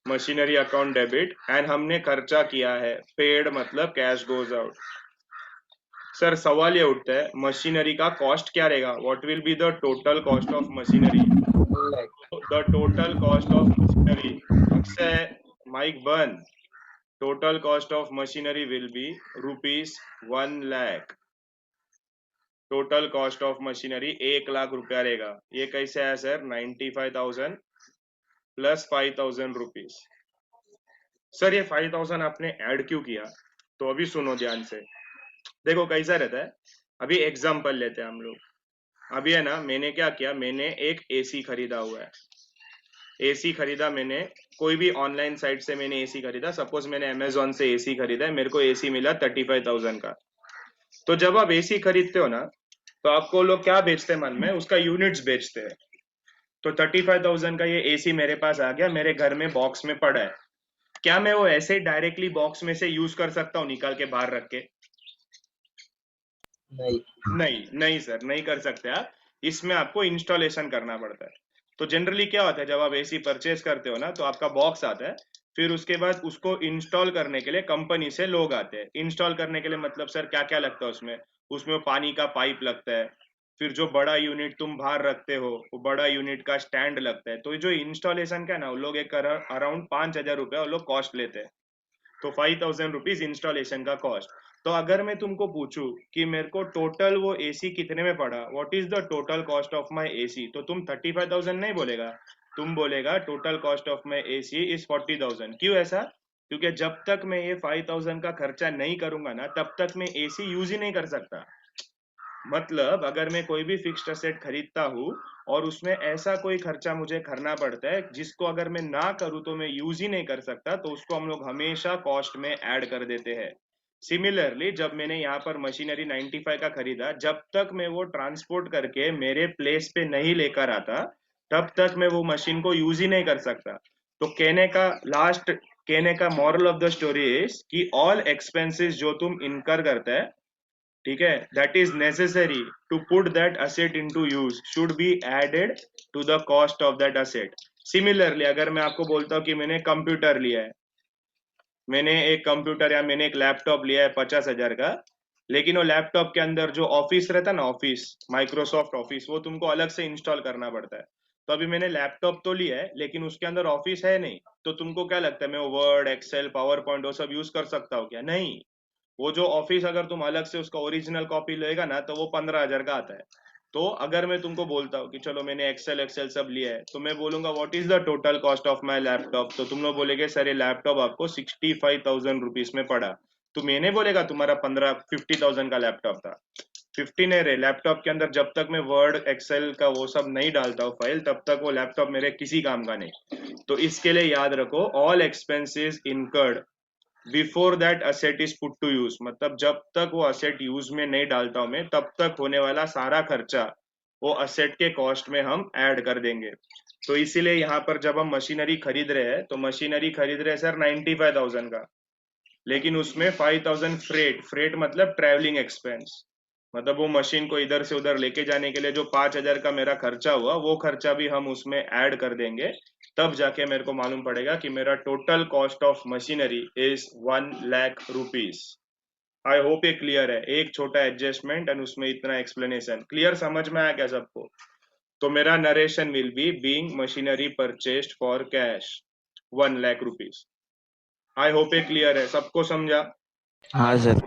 machinery account debit, and हमने खर्चा किया है, पेड मतलब कैश गोज आउट। सर सवाल ये उठता है, मशीनरी का कॉस्ट क्या रहेगा? What will be the total cost of machinery? The total cost of machinery, Akshay mike बंद, total cost of machinery will be ₹1 lakh. Total cost of machinery 1 lakh रुपया रहेगा। ये कैसे है सर? 95,000 plus 5,000 rupees. सर ये 5,000 आपने ऐड क्यों किया? तो अभी सुनो ध्यान से, देखो कैसा रहता है। अभी एग्जांपल लेते हैं हम लोग। अभी है ना, मैंने क्या किया, मैंने एक एसी खरीदा हुआ है। एसी खरीदा मैंने, कोई भी ऑनलाइन साइट से मैंने एसी खरीदा, सपोज मैंने अमेजोन से एसी खरीदा है, मेरे को एसी मिला 35,000 का। तो जब आप एसी खरीदते हो ना, तो आपको लोग क्या बेचते हैं? मन में उसका यूनिट्स बेचते हैं। तो 35,000 का ये एसी मेरे पास आ गया, मेरे घर में बॉक्स में पड़ा है। क्या मैं वो ऐसे डायरेक्टली बॉक्स में से यूज कर सकता हूँ निकाल के बाहर रख के? नहीं नहीं सर, नहीं कर सकते आप। इसमें आपको इंस्टॉलेशन करना पड़ता है। तो जनरली क्या होता है, जब आप एसी परचेज करते हो ना, तो आपका बॉक्स आता है, फिर उसके बाद उसको इंस्टॉल करने के लिए कंपनी से लोग आते हैं। इंस्टॉल करने के लिए मतलब सर क्या क्या लगता है उसमें? उसमें पानी का पाइप लगता है, फिर जो बड़ा यूनिट तुम बाहर रखते हो वो बड़ा यूनिट का स्टैंड लगता है। तो ये जो इंस्टॉलेशन का ना, वो लोग एक अराउंड 5,000 रुपया वो लोग कॉस्ट लेते हैं। तो 5,000 रुपीज इंस्टॉलेशन का कॉस्ट। तो अगर मैं तुमको पूछूं कि मेरे को टोटल वो एसी कितने में पड़ा, what is the total cost of my AC, तो तुम 35,000 नहीं बोलेगा, तुम बोलेगा total cost of my AC is 40,000। क्यों ऐसा? क्योंकि जब तक मैं ये 5,000 का खर्चा नहीं करूंगा ना, तब तक मैं एसी यूज ही नहीं कर सकता। मतलब अगर मैं कोई भी फिक्स्ड असेट खरीदता हूँ और उसमें ऐसा कोई खर्चा मुझे करना पड़ता है जिसको अगर मैं ना करूँ तो मैं यूज ही नहीं कर सकता, तो उसको हम लोग हमेशा कॉस्ट में ऐड कर देते हैं। सिमिलरली जब मैंने यहाँ पर मशीनरी 95 का खरीदा, जब तक मैं वो ट्रांसपोर्ट करके मेरे प्लेस पे नहीं लेकर आता, तब तक मैं वो मशीन को यूज ही नहीं कर सकता। तो कहने का moral of the story is कि ऑल एक्सपेंसेस जो तुम इनकर करते हैं, ठीक है, that is necessary to put that asset into use should be added to the cost of that asset. Similarly अगर मैं आपको बोलता हूँ कि मैंने कंप्यूटर लिया है, मैंने एक कंप्यूटर या मैंने एक लैपटॉप लिया है 50,000 का, लेकिन वो लैपटॉप के अंदर जो ऑफिस रहता है ना, ऑफिस माइक्रोसॉफ्ट ऑफिस, वो तुमको अलग से इंस्टॉल करना पड़ता है। तो अभी मैंने लैपटॉप तो लिया है लेकिन उसके अंदर ऑफिस है नहीं, तो तुमको क्या लगता है मैं वर्ड एक्सेल पावर पॉइंट वो सब यूज कर सकता हूँ क्या? नहीं। वो जो ऑफिस अगर तुम अलग से उसका ओरिजिनल कॉपी लेगा ना, तो वो 15,000 का आता है। तो अगर मैं तुमको बोलता हूँ कि चलो मैंने एक्सेल सब लिया है, तो मैं बोलूंगा what is the total cost of my laptop, तो तुम लोग बोलेगे सर ये लैपटॉप आपको 65,000 रुपीज में पड़ा। तो मैं नहीं बोलेगा तुम्हारा 50,000 का लैपटॉप था। 50 नहीं रहे, लैपटॉप के अंदर जब तक मैं वर्ड एक्सेल का वो सब नहीं डालता हूँ फाइल, तब तक वो लैपटॉप मेरे किसी काम का नहीं। तो इसके लिए याद रखो, all expenses incurred before that asset is put to use, मतलब जब तक वो असेट यूज में नहीं डालता हूं मैं, तब तक होने वाला सारा खर्चा वो असेट के कॉस्ट में हम ऐड कर देंगे। तो इसीलिए यहाँ पर जब हम मशीनरी खरीद रहे हैं तो मशीनरी खरीद रहे हैं सर 95,000 का, लेकिन उसमें 5,000 फ्रेट मतलब ट्रैवलिंग एक्सपेंस, मतलब वो मशीन को इधर से उधर लेके जाने के लिए जो 5,000 का मेरा खर्चा हुआ वो खर्चा भी हम उसमें ऐड कर देंगे, तब जाके मेरे को मालूम पड़ेगा कि मेरा total cost of machinery is 1 lakh rupees. I hope ये क्लियर है, एक छोटा एडजस्टमेंट एंड उसमें इतना एक्सप्लेनेशन क्लियर, समझ में आया क्या सबको? तो मेरा narration will be being machinery purchased for cash 1 lakh rupees. I hope ये क्लियर है, सबको समझा? हाँ सर।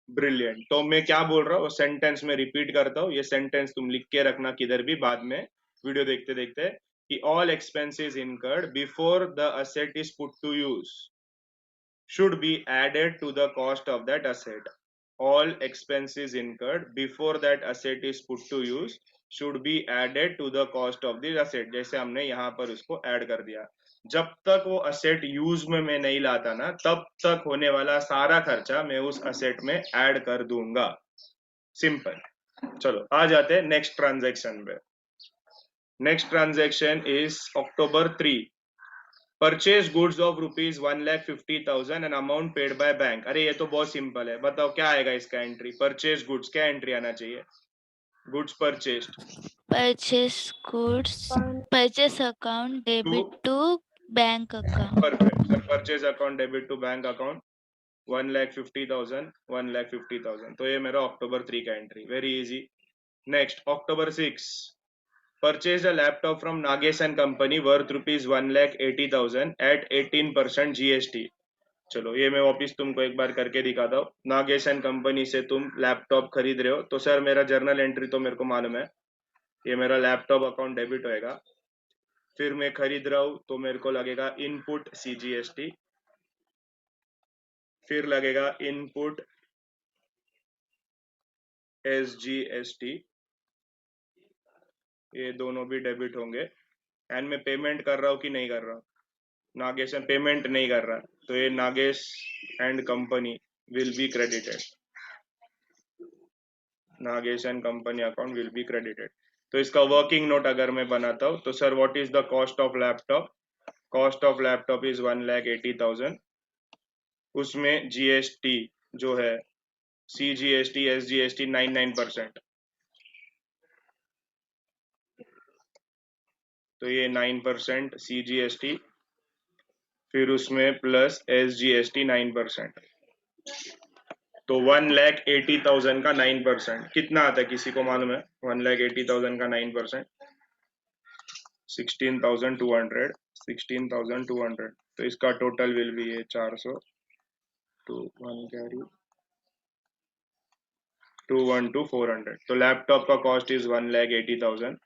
ब्रिलियंट। तो मैं क्या बोल रहा हूँ सेंटेंस में रिपीट करता हूँ, ये सेंटेंस तुम लिख के रखना किधर भी बाद में वीडियो देखते देखते, कि all expenses incurred before the asset is put to use should be added to the cost of that asset. All expenses incurred before that asset is put to use should be added to the cost of the asset. जैसे हमने यहाँ पर उसको add कर दिया, जब तक वो असेट यूज में मैं नहीं लाता ना तब तक होने वाला सारा खर्चा मैं उस असेट में ऐड कर दूंगा। सिंपल। चलो आ जाते हैं नेक्स्ट ट्रांजैक्शन पे। Next transaction is October 3, purchase goods of rupees 1,50,000 and amount paid by bank. अरे ये तो बहुत सिंपल है, बताओ क्या आएगा इसका एंट्री? परचेज गुड्स, क्या एंट्री आना चाहिए? Goods purchased, Purchase goods, purchase account debit to bank account. Perfect sir. Purchase account debit to bank account 1,50,000 1,50,000, तो ये मेरा October 3 का entry, very easy. Next October 6, purchased a laptop from Nagesh and Company worth rupees 1,80,000 at 18% GST। चलो ये मैं वापिस तुमको एक बार करके दिखाता हूँ। नागेश एंड कंपनी से तुम लैपटॉप खरीद रहे हो, तो सर मेरा जर्नल एंट्री तो मेरे को मालूम है, ये मेरा लैपटॉप अकाउंट डेबिट होएगा। फिर मैं खरीद रहा हूँ तो मेरे को लगेगा इनपुट CGST, फिर लगेगा इनपुट SGST, ये दोनों भी डेबिट होंगे। एंड मैं पेमेंट कर रहा हूँ कि नहीं कर रहा हूँ? नागेश पेमेंट नहीं कर रहा, तो ये Nagesh and company will be credited, Nagesh and company account will be credited. तो इसका वर्किंग नोट अगर मैं बनाता हूँ तो sir what is the cost of laptop? Cost of laptop is 1,80,000, उसमें GST जो है CGST SGST 99%, तो ये 9% CGST, फिर उसमें प्लस SGST 9%, तो 1,80,000 का 9% कितना आता है किसी को मालूम है? 1,80,000 का 9% 16,200, 16,200, तो इसका टोटल विल भी ये 400 टू 1 कैरी 212,400। तो लैपटॉप का cost is 1,80,000,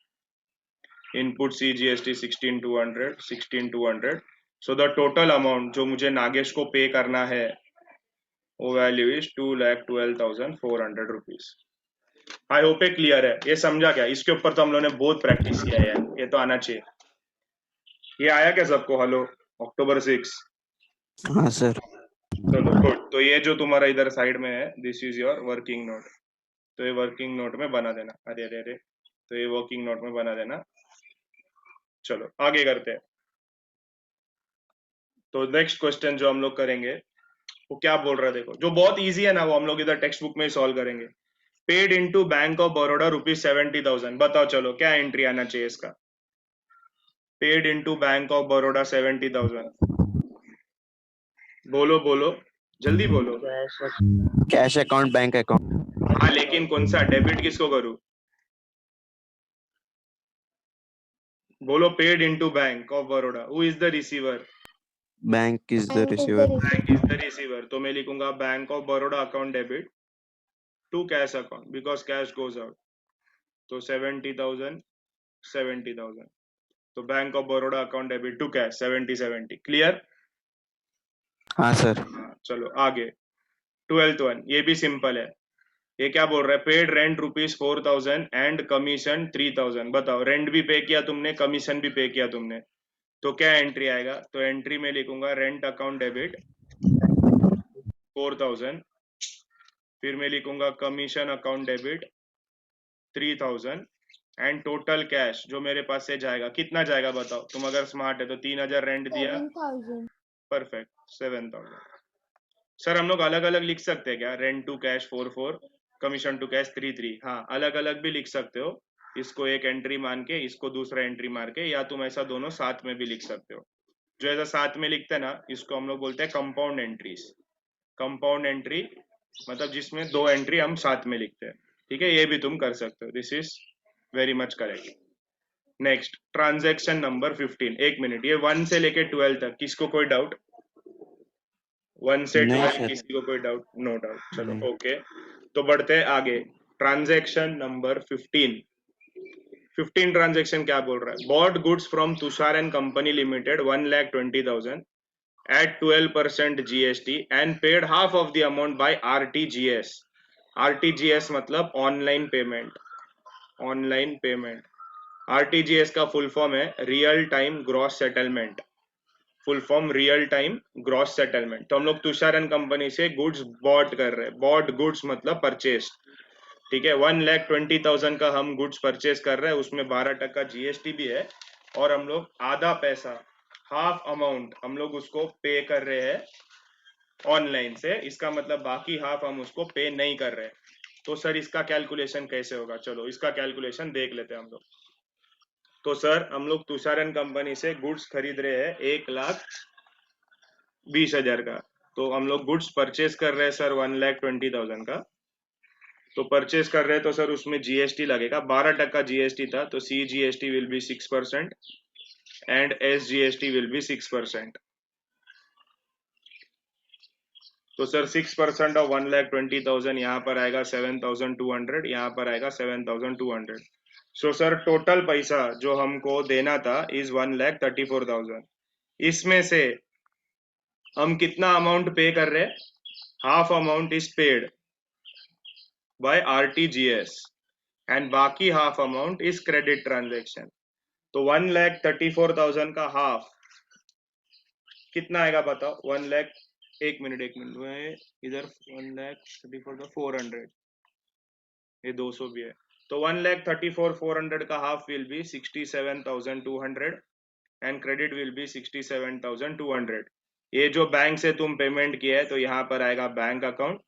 input CGST 16,200, so the total amount जो मुझे नागेश को पे करना है वो value is 2,12,400 rupees. I hope ये क्लियर है, ये समझा क्या? इसके ऊपर तो हम लोगों ने बहुत प्रैक्टिस किया है यार, ये तो आना चाहिए। ये आया क्या सबको? Hello October 6। हाँ सर। चलो गुड। तो ये जो तुम्हारा इधर साइड में है this is your working note, तो ये वर्किंग नोट में बना देना। अरे अरे अरे, तो ये वर्किंग नोट में बना देना। चलो आगे करते हैं। तो नेक्स्ट क्वेश्चन जो हम लोग करेंगे वो क्या बोल रहा है देखो, जो बहुत इजी है ना वो हम लोग इधर टेक्स्ट बुक में सॉल्व करेंगे। Paid into bank of Baroda ₹70,000, बताओ चलो क्या एंट्री आना चाहिए इसका? Paid into bank of Baroda 70,000, बोलो बोलो जल्दी बोलो। Cash account bank account. हाँ लेकिन कौन सा डेबिट किसको करूं? बोलो paid into bank of Baroda, who is the receiver? Bank is the Bank is the receiver. Bank is the receiver, तो मैं लिखूंगा bank of Baroda account debit to cash account because cash goes out, तो 70,000 70,000, तो Bank of Baroda account debit to cash 70 clear? हाँ sir. चलो आगे 12th one, ये भी सिंपल है। ये क्या बोल रहा है? पेड रेंट ₹4,000 एंड कमीशन 3,000, बताओ रेंट भी पे किया तुमने, कमीशन भी पे किया तुमने, तो क्या एंट्री आएगा? तो एंट्री में लिखूंगा रेंट अकाउंट डेबिट 4,000, फिर मैं लिखूंगा commission account debit 3,000, and total cash जो मेरे पास से जाएगा, कितना जाएगा बताओ तुम, अगर स्मार्ट है तो 3000 रेंट दिया, 7,000. परफेक्ट 7000। सर हम लोग अलग अलग लिख सकते हैं क्या, rent to cash 44, commission to cash 33, हाँ अलग अलग भी लिख सकते हो, इसको एक एंट्री मान के इसको दूसरा एंट्री मार के, या तुम ऐसा दोनों साथ में भी लिख सकते हो। जो ऐसा साथ में लिखते हैं ना, इसको हम लोग बोलते हैं कंपाउंड एंट्रीज। कंपाउंड एंट्री मतलब जिसमें दो एंट्री हम साथ में लिखते हैं, ठीक है, ये भी तुम कर सकते हो, this is very much correct. Next transaction number 15, एक मिनट, ये 1 से लेके 12 तक किसको कोई डाउट, 1 से नहीं 12 सर। किसी को कोई डाउट, नो डाउट, चलो नहीं। ओके। तो बढ़ते हैं आगे, ट्रांजैक्शन नंबर 15। 15 ट्रांजैक्शन क्या बोल रहा है, bot goods from Tushar and company limited 1,20,000 at 12% GST and paid half of the amount by RTGS। RTGS मतलब online payment, online payment. RTGS का फुल फॉर्म है real time gross settlement, full form real time gross settlement. तो हम लोग Tushar and company से goods bot कर रहे हैं, बॉट गुड्स मतलब परचेस, ठीक है, 1,20,000 का हम गुड्स परचेस कर रहे हैं, उसमें 12% GST भी है, और हम लोग आधा पैसा, हाफ अमाउंट हम लोग उसको पे कर रहे हैं ऑनलाइन से, इसका मतलब बाकी हाफ हम उसको पे नहीं कर रहे हैं। तो सर इसका कैलकुलेशन कैसे होगा, चलो इसका कैलकुलेशन देख लेते हैं हम लोग। तो सर हम लोग तुषार एंड कंपनी से गुड्स खरीद रहे हैं 1,20,000 का, तो हम लोग गुड्स परचेस कर रहे हैं सर 1,20,000 का, तो परचेस कर रहे हैं तो सर उसमें जीएसटी लगेगा, 12% जीएसटी था, तो C GST will be 6% and S GST will be 6%। तो सर 6% ऑफ 1,20,000 यहाँ पर आएगा 7,200, यहाँ पर आएगा 7,200। सो सर टोटल पैसा जो हमको देना था इज 1,34,000। इसमें से हम कितना अमाउंट पे कर रहे हैं, half amount is paid by RTGS and बाकी half amount is credit transaction. तो 1,34,000 का हाफ कितना आएगा बताओ, 1 लाख, एक मिनट में इधर 1,34,400, ये 200 भी है, तो 1,34,400 का half will be 67,200 and credit will be 67,200। ये जो बैंक से तुम पेमेंट किया है तो यहाँ पर आएगा बैंक अकाउंट,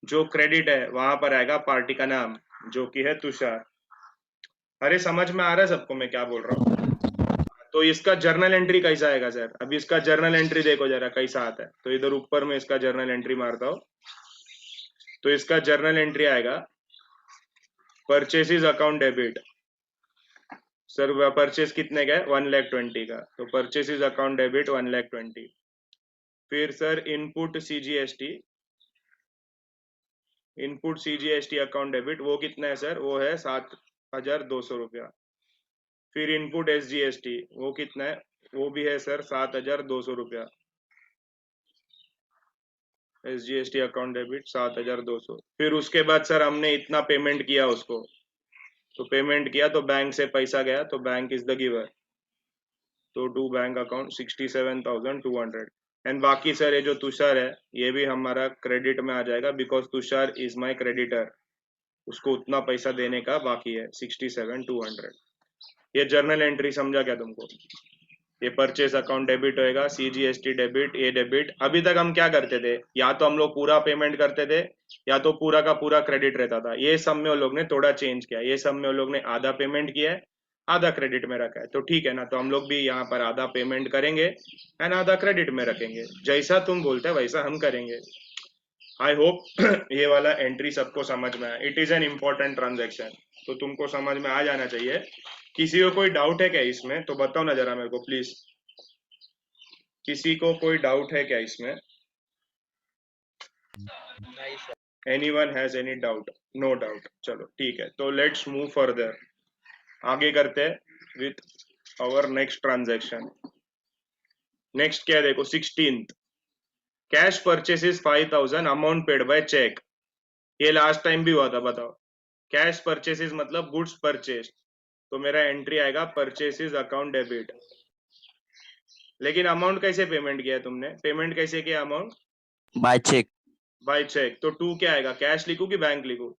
जो क्रेडिट है वहां पर आएगा पार्टी का नाम जो कि है तुषार। अरे समझ में आ रहा है सबको मैं क्या बोल रहा हूँ। तो इसका जर्नल एंट्री कैसा आएगा सर, अभी इसका जर्नल एंट्री देखो जरा कैसा आता है, तो इधर ऊपर में इसका जर्नल एंट्री मारता हूँ, तो इसका जर्नल एंट्री आएगा purchases account debit. Sir purchase कितने का है, 1,20,000 का, तो परचेसेस अकाउंट डेबिट 1,20,000। फिर sir input CGST, input CGST account debit वो कितना है सर, वो है 7,200 रुपया। फिर इनपुट एसजीएसटी वो कितना है, वो भी है सर 7,200 रुपया, एसजीएसटी अकाउंट डेबिट 7,200। फिर उसके बाद सर हमने इतना पेमेंट किया उसको, तो पेमेंट किया तो बैंक से पैसा गया, तो बैंक इज द गिवर, तो टू बैंक अकाउंट 67,200। एंड बाकी सर ये जो तुषार है ये भी हमारा क्रेडिट में आ जाएगा, because Tushar is my creditor, उसको उतना पैसा देने का बाकी है 67,200। ये जर्नल एंट्री समझा क्या तुमको, ये परचेस अकाउंट डेबिट होएगा, सीजीएसटी डेबिट, ये डेबिट। अभी तक हम क्या करते थे, या तो हम लोग पूरा पेमेंट करते थे या तो पूरा का पूरा क्रेडिट रहता था, ये सब में वो लोग ने थोड़ा चेंज किया, ये सब में वो लोग ने आधा पेमेंट किया है आधा क्रेडिट में रखा है, तो ठीक है ना, तो हम लोग भी यहाँ पर आधा पेमेंट करेंगे एंड आधा क्रेडिट में रखेंगे, जैसा तुम बोलते हैं वैसा हम करेंगे। आई होप ये वाला एंट्री सबको समझ में आया, it is an important transaction, तो तुमको समझ में आ जाना चाहिए। किसी को कोई डाउट है क्या इसमें, तो बताओ ना जरा मेरे को प्लीज, किसी को कोई डाउट है क्या इसमें, नहीं sir. Anyone has any doubt, no doubt, चलो ठीक है, तो लेट्स मूव फर्दर, आगे करते हैं with our next transaction. Next क्या है देखो, 16th, cash purchases 5,000 amount paid by cheque, ये लास्ट टाइम भी हुआ था, बताओ कैश परचेसेस मतलब गुड्स परचेस, तो मेरा एंट्री आएगा परचेसेस अकाउंट डेबिट। लेकिन अमाउंट कैसे पेमेंट किया तुमने, पेमेंट कैसे किया amount, by cheque. By cheque, तो टू क्या आएगा, कैश लिखूं कि बैंक लिखूं,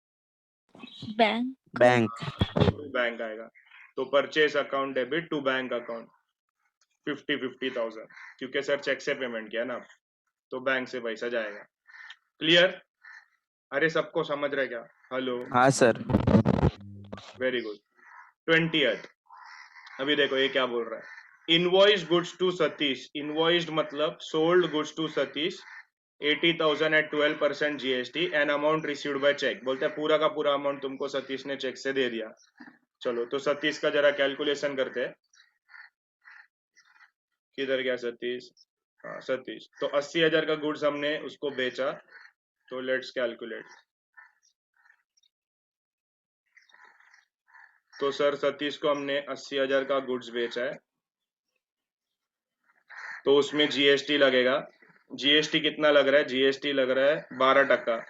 बैंक बैंक टू बैंक आएगा। तो purchase account debit to bank account 50,000 क्योंकि सर चेक से पेमेंट किया ना, तो बैंक से पैसा जाएगा। क्लियर? अरे सबको समझ रहे क्या? हेलो, हाँ सर। Very good. 20th, अभी देखो ये क्या बोल रहा है, invoice goods to Satish. Invoiced मतलब sold goods to Satish 80,000 at 12% GST and amount received by cheque. बोलते हैं पूरा का पूरा अमाउंट तुमको सतीश ने चेक से दे दिया। चलो तो सतीश का जरा कैलकुलेशन करते हैं। किधर गया सतीश? हाँ सतीश, तो 80,000 का गुड्स हमने उसको बेचा, तो लेट्स कैलकुलेट। तो सर सतीश को हमने 80,000 का गुड्स बेचा है, तो उसमें जीएसटी लगेगा। जीएसटी कितना लग रहा है? जीएसटी लग रहा है 12%।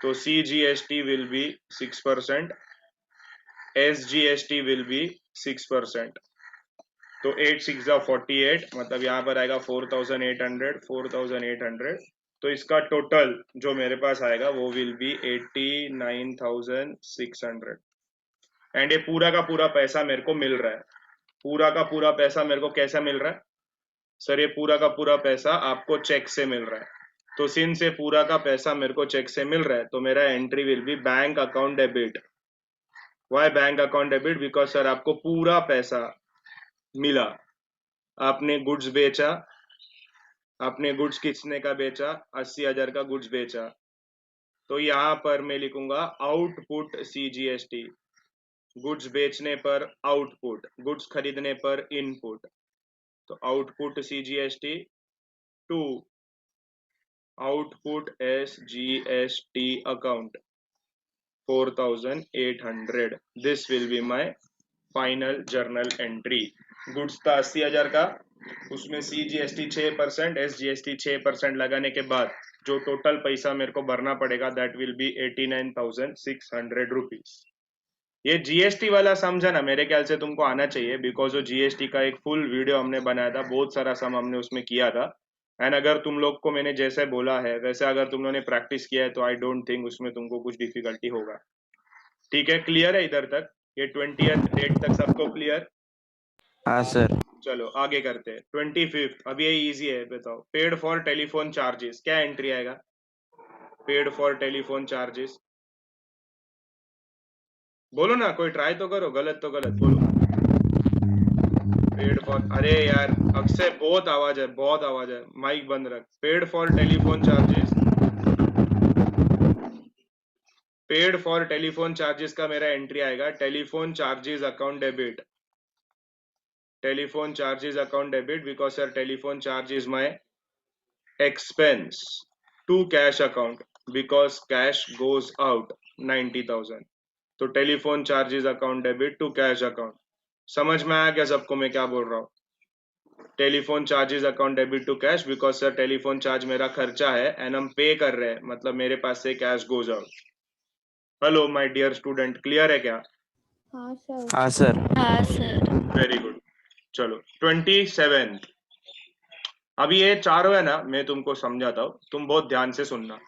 तो CGST will be 6%, SGST will be 6%। तो 8 6 48, मतलब यहाँ पर आएगा 4,800। तो इसका टोटल जो मेरे पास आएगा वो विल बी 89,600। एंड ये पूरा का पूरा पैसा मेरे को मिल रहा है। पूरा का पूरा पैसा मेरे को कैसा मिल रहा है सर? ये पूरा का पूरा पैसा आपको चेक से मिल रहा है। तो सिंस से पूरा का पैसा मेरे को चेक से मिल रहा है, तो मेरा entry will be bank account debit. Why bank account debit? Because sir आपको पूरा पैसा मिला। आपने गुड्स बेचा, आपने गुड्स कितने का बेचा? 80,000 का गुड्स बेचा। तो यहाँ पर मैं लिखूंगा आउटपुट CGST। गुड्स बेचने पर आउटपुट, गुड्स खरीदने पर इनपुट। तो output CGST to output SGST account 4,800। This will be my final journal entry. Goods था 80,000 का, उसमें CGST 6%, SGST 6% लगाने के बाद जो टोटल पैसा मेरे को भरना पड़ेगा दैट विल बी 89,600 रुपीज। ये जीएसटी वाला समझा ना? मेरे ख्याल से तुमको आना चाहिए, बिकॉज वो जीएसटी का एक फुल वीडियो हमने बनाया था, बहुत सारा सम हमने उसमें किया था। एंड अगर तुम लोग को मैंने जैसे बोला है वैसे अगर तुम लोगों ने प्रैक्टिस किया है तो आई डोंट थिंक उसमें तुमको कुछ डिफिकल्टी होगा। ठीक है, क्लियर है इधर तक? ये 20th डेट तक सबको क्लियर? हाँ सर। चलो आगे करते हैं। 25th, अब ये इजी है, बताओ। पेड फॉर टेलीफोन चार्जेस, क्या एंट्री आएगा? पेड फॉर टेलीफोन चार्जेस, बोलो ना, कोई ट्राई तो करो, गलत तो गलत बोलो। पेड फॉर, अरे यार अक्षय बहुत आवाज है, बहुत आवाज है, माइक बंद रख। Paid for telephone charges, paid for telephone charges का मेरा एंट्री आएगा telephone charges account debit. Telephone charges account debit, because sir telephone charge is my expense to cash account because cash goes out 90,000। तो telephone charges account debit to cash account. समझ में आया क्या सबको मैं क्या बोल रहा हूँ? Telephone charges account debit to cash, because sir telephone charge मेरा खर्चा है एंड हम पे कर रहे हैं, मतलब मेरे पास से cash goes out. Hello my dear student, clear है क्या? हाँ सर। हाँ सर। हाँ सर। Very good. चलो 27th, अभी ये चारों है ना, मैं तुमको समझाता हूँ, तुम बहुत ध्यान से सुनना।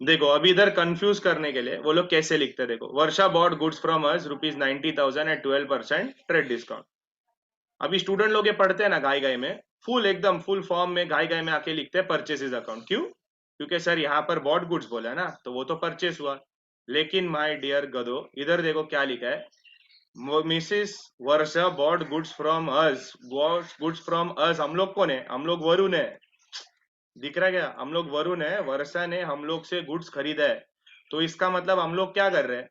देखो अभी इधर कंफ्यूज करने के लिए वो लोग कैसे लिखते हैं, देखो। Varsha bought goods from us ₹90,000 at 12% trade discount. अभी स्टूडेंट लोग ये पढ़ते हैं ना गाय गाय में, फुल एकदम फुल फॉर्म में गाय गाय में आके लिखते हैं परचेसेस अकाउंट। क्यों? क्योंकि सर यहाँ पर बॉट गुड्स बोला है ना, तो वो तो परचेस हुआ। लेकिन माय डियर गधो, इधर देखो क्या लिखा है, Mrs Varsha bought goods from us. Goods from अस हम लोग कौन है? हम लोग वरुण है। दिख रहा है क्या? हम लोग वरुण है, वर्षा ने हम लोग से गुड्स खरीदा है। तो इसका मतलब हम लोग क्या कर रहे हैं?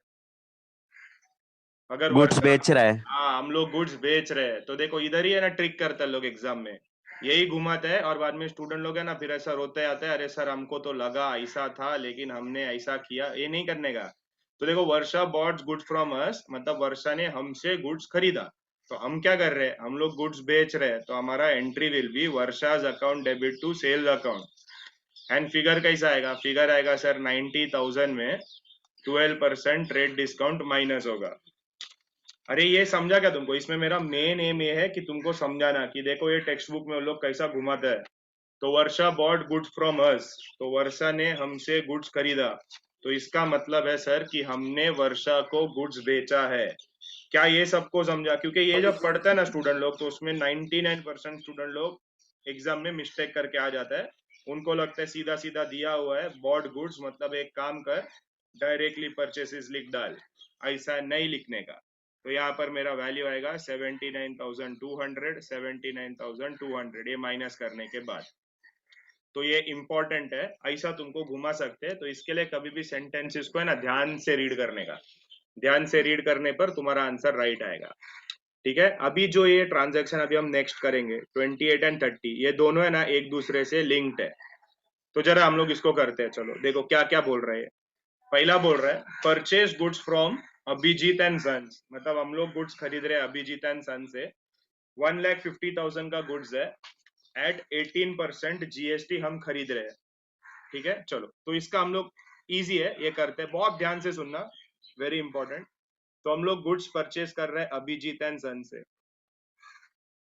अगर गुड्स वर्षा, बेच रहा है। हाँ हम लोग गुड्स बेच रहे हैं। तो देखो इधर ही है ना, ट्रिक करता है लोग एग्जाम में, यही घुमाते हैं और बाद में स्टूडेंट लोग है ना फिर ऐसा रोते आते हैं, अरे सर हमको तो लगा ऐसा था लेकिन हमने ऐसा किया। ये नहीं करने का। तो देखो वर्षा बॉट गुड्स फ्रॉम अस, मतलब वर्षा ने हमसे गुड्स खरीदा। तो हम क्या कर रहे हैं? हम लोग गुड्स बेच रहे हैं, तो हमारा entry will be Varsha's account debit to sales account. And figure कैसा आएगा? फिगर आएगा सर 90,000 में 12% ट्रेड डिस्काउंट माइनस होगा। अरे ये समझा क्या तुमको? इसमें मेरा मेन एम ये है कि तुमको समझाना कि देखो ये टेक्स्ट बुक में लोग कैसा घुमाता है। तो वर्षा बॉट गुड्स फ्रॉम अस, तो वर्षा ने हमसे गुड्स खरीदा। तो इसका मतलब है सर कि हमने वर्षा को गुड्स बेचा है। क्या ये सबको समझा? क्योंकि ये जब पढ़ता है ना स्टूडेंट लोग, तो उसमें 99% स्टूडेंट लोग एग्जाम में मिस्टेक करके आ जाता है। उनको लगता है सीधा सीधा दिया हुआ है बॉट गुड्स, मतलब एक काम कर डायरेक्टली परचेसेस लिख डाल, ऐसा नहीं लिखने का। तो यहाँ पर मेरा वैल्यू आएगा 79,200, 79,200 ये माइनस करने के बाद। तो ये इंपॉर्टेंट है, ऐसा तुमको घुमा सकते हैं। तो इसके लिए कभी भी सेंटेंसेस को है ना ध्यान से रीड करने का, ध्यान से रीड करने पर तुम्हारा आंसर राइट आएगा। ठीक है, अभी जो ये ट्रांजैक्शन अभी हम नेक्स्ट करेंगे 28 एंड 30, ये दोनों है ना एक दूसरे से लिंक्ड है। तो जरा हम लोग इसको करते हैं। चलो देखो क्या क्या बोल रहे हैं। पहला बोल रहा है purchase goods from Abhijit and sons, मतलब हम लोग गुड्स खरीद रहे हैं अभिजीत एंड सन से। 1,50,000 का गुड्स है, एट 18% जीएसटी हम खरीद रहे हैं। ठीक है, चलो तो इसका हम लोग इजी है, ये करते हैं, बहुत ध्यान से सुनना, वेरी इंपॉर्टेंट। तो हम लोग गुड्स परचेज कर रहे हैं अभिजीत एंड सन से।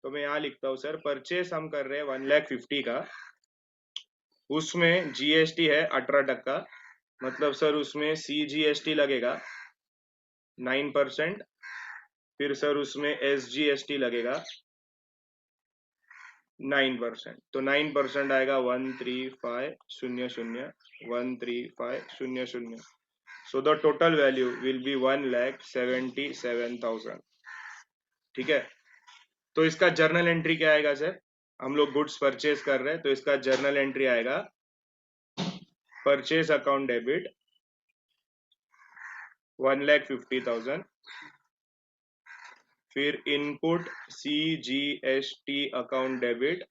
तो मैं यहाँ लिखता हूँ सर, परचेज हम कर रहे हैं 1,50,000 का, उसमें जीएसटी है 18%, मतलब सर उसमें सीजीएसटी लगेगा 9%, फिर सर उसमें एसजीएसटी लगेगा 9%। तो 9% आएगा 13500, 13500। So the total value will be 1,77,000। ठीक है, तो इसका जर्नल एंट्री क्या आएगा सर? हम लोग गुड्स परचेज कर रहे हैं, तो इसका जर्नल एंट्री आएगा परचेज अकाउंट डेबिट 1,50,000, फिर इनपुट सीजीएसटी अकाउंट डेबिट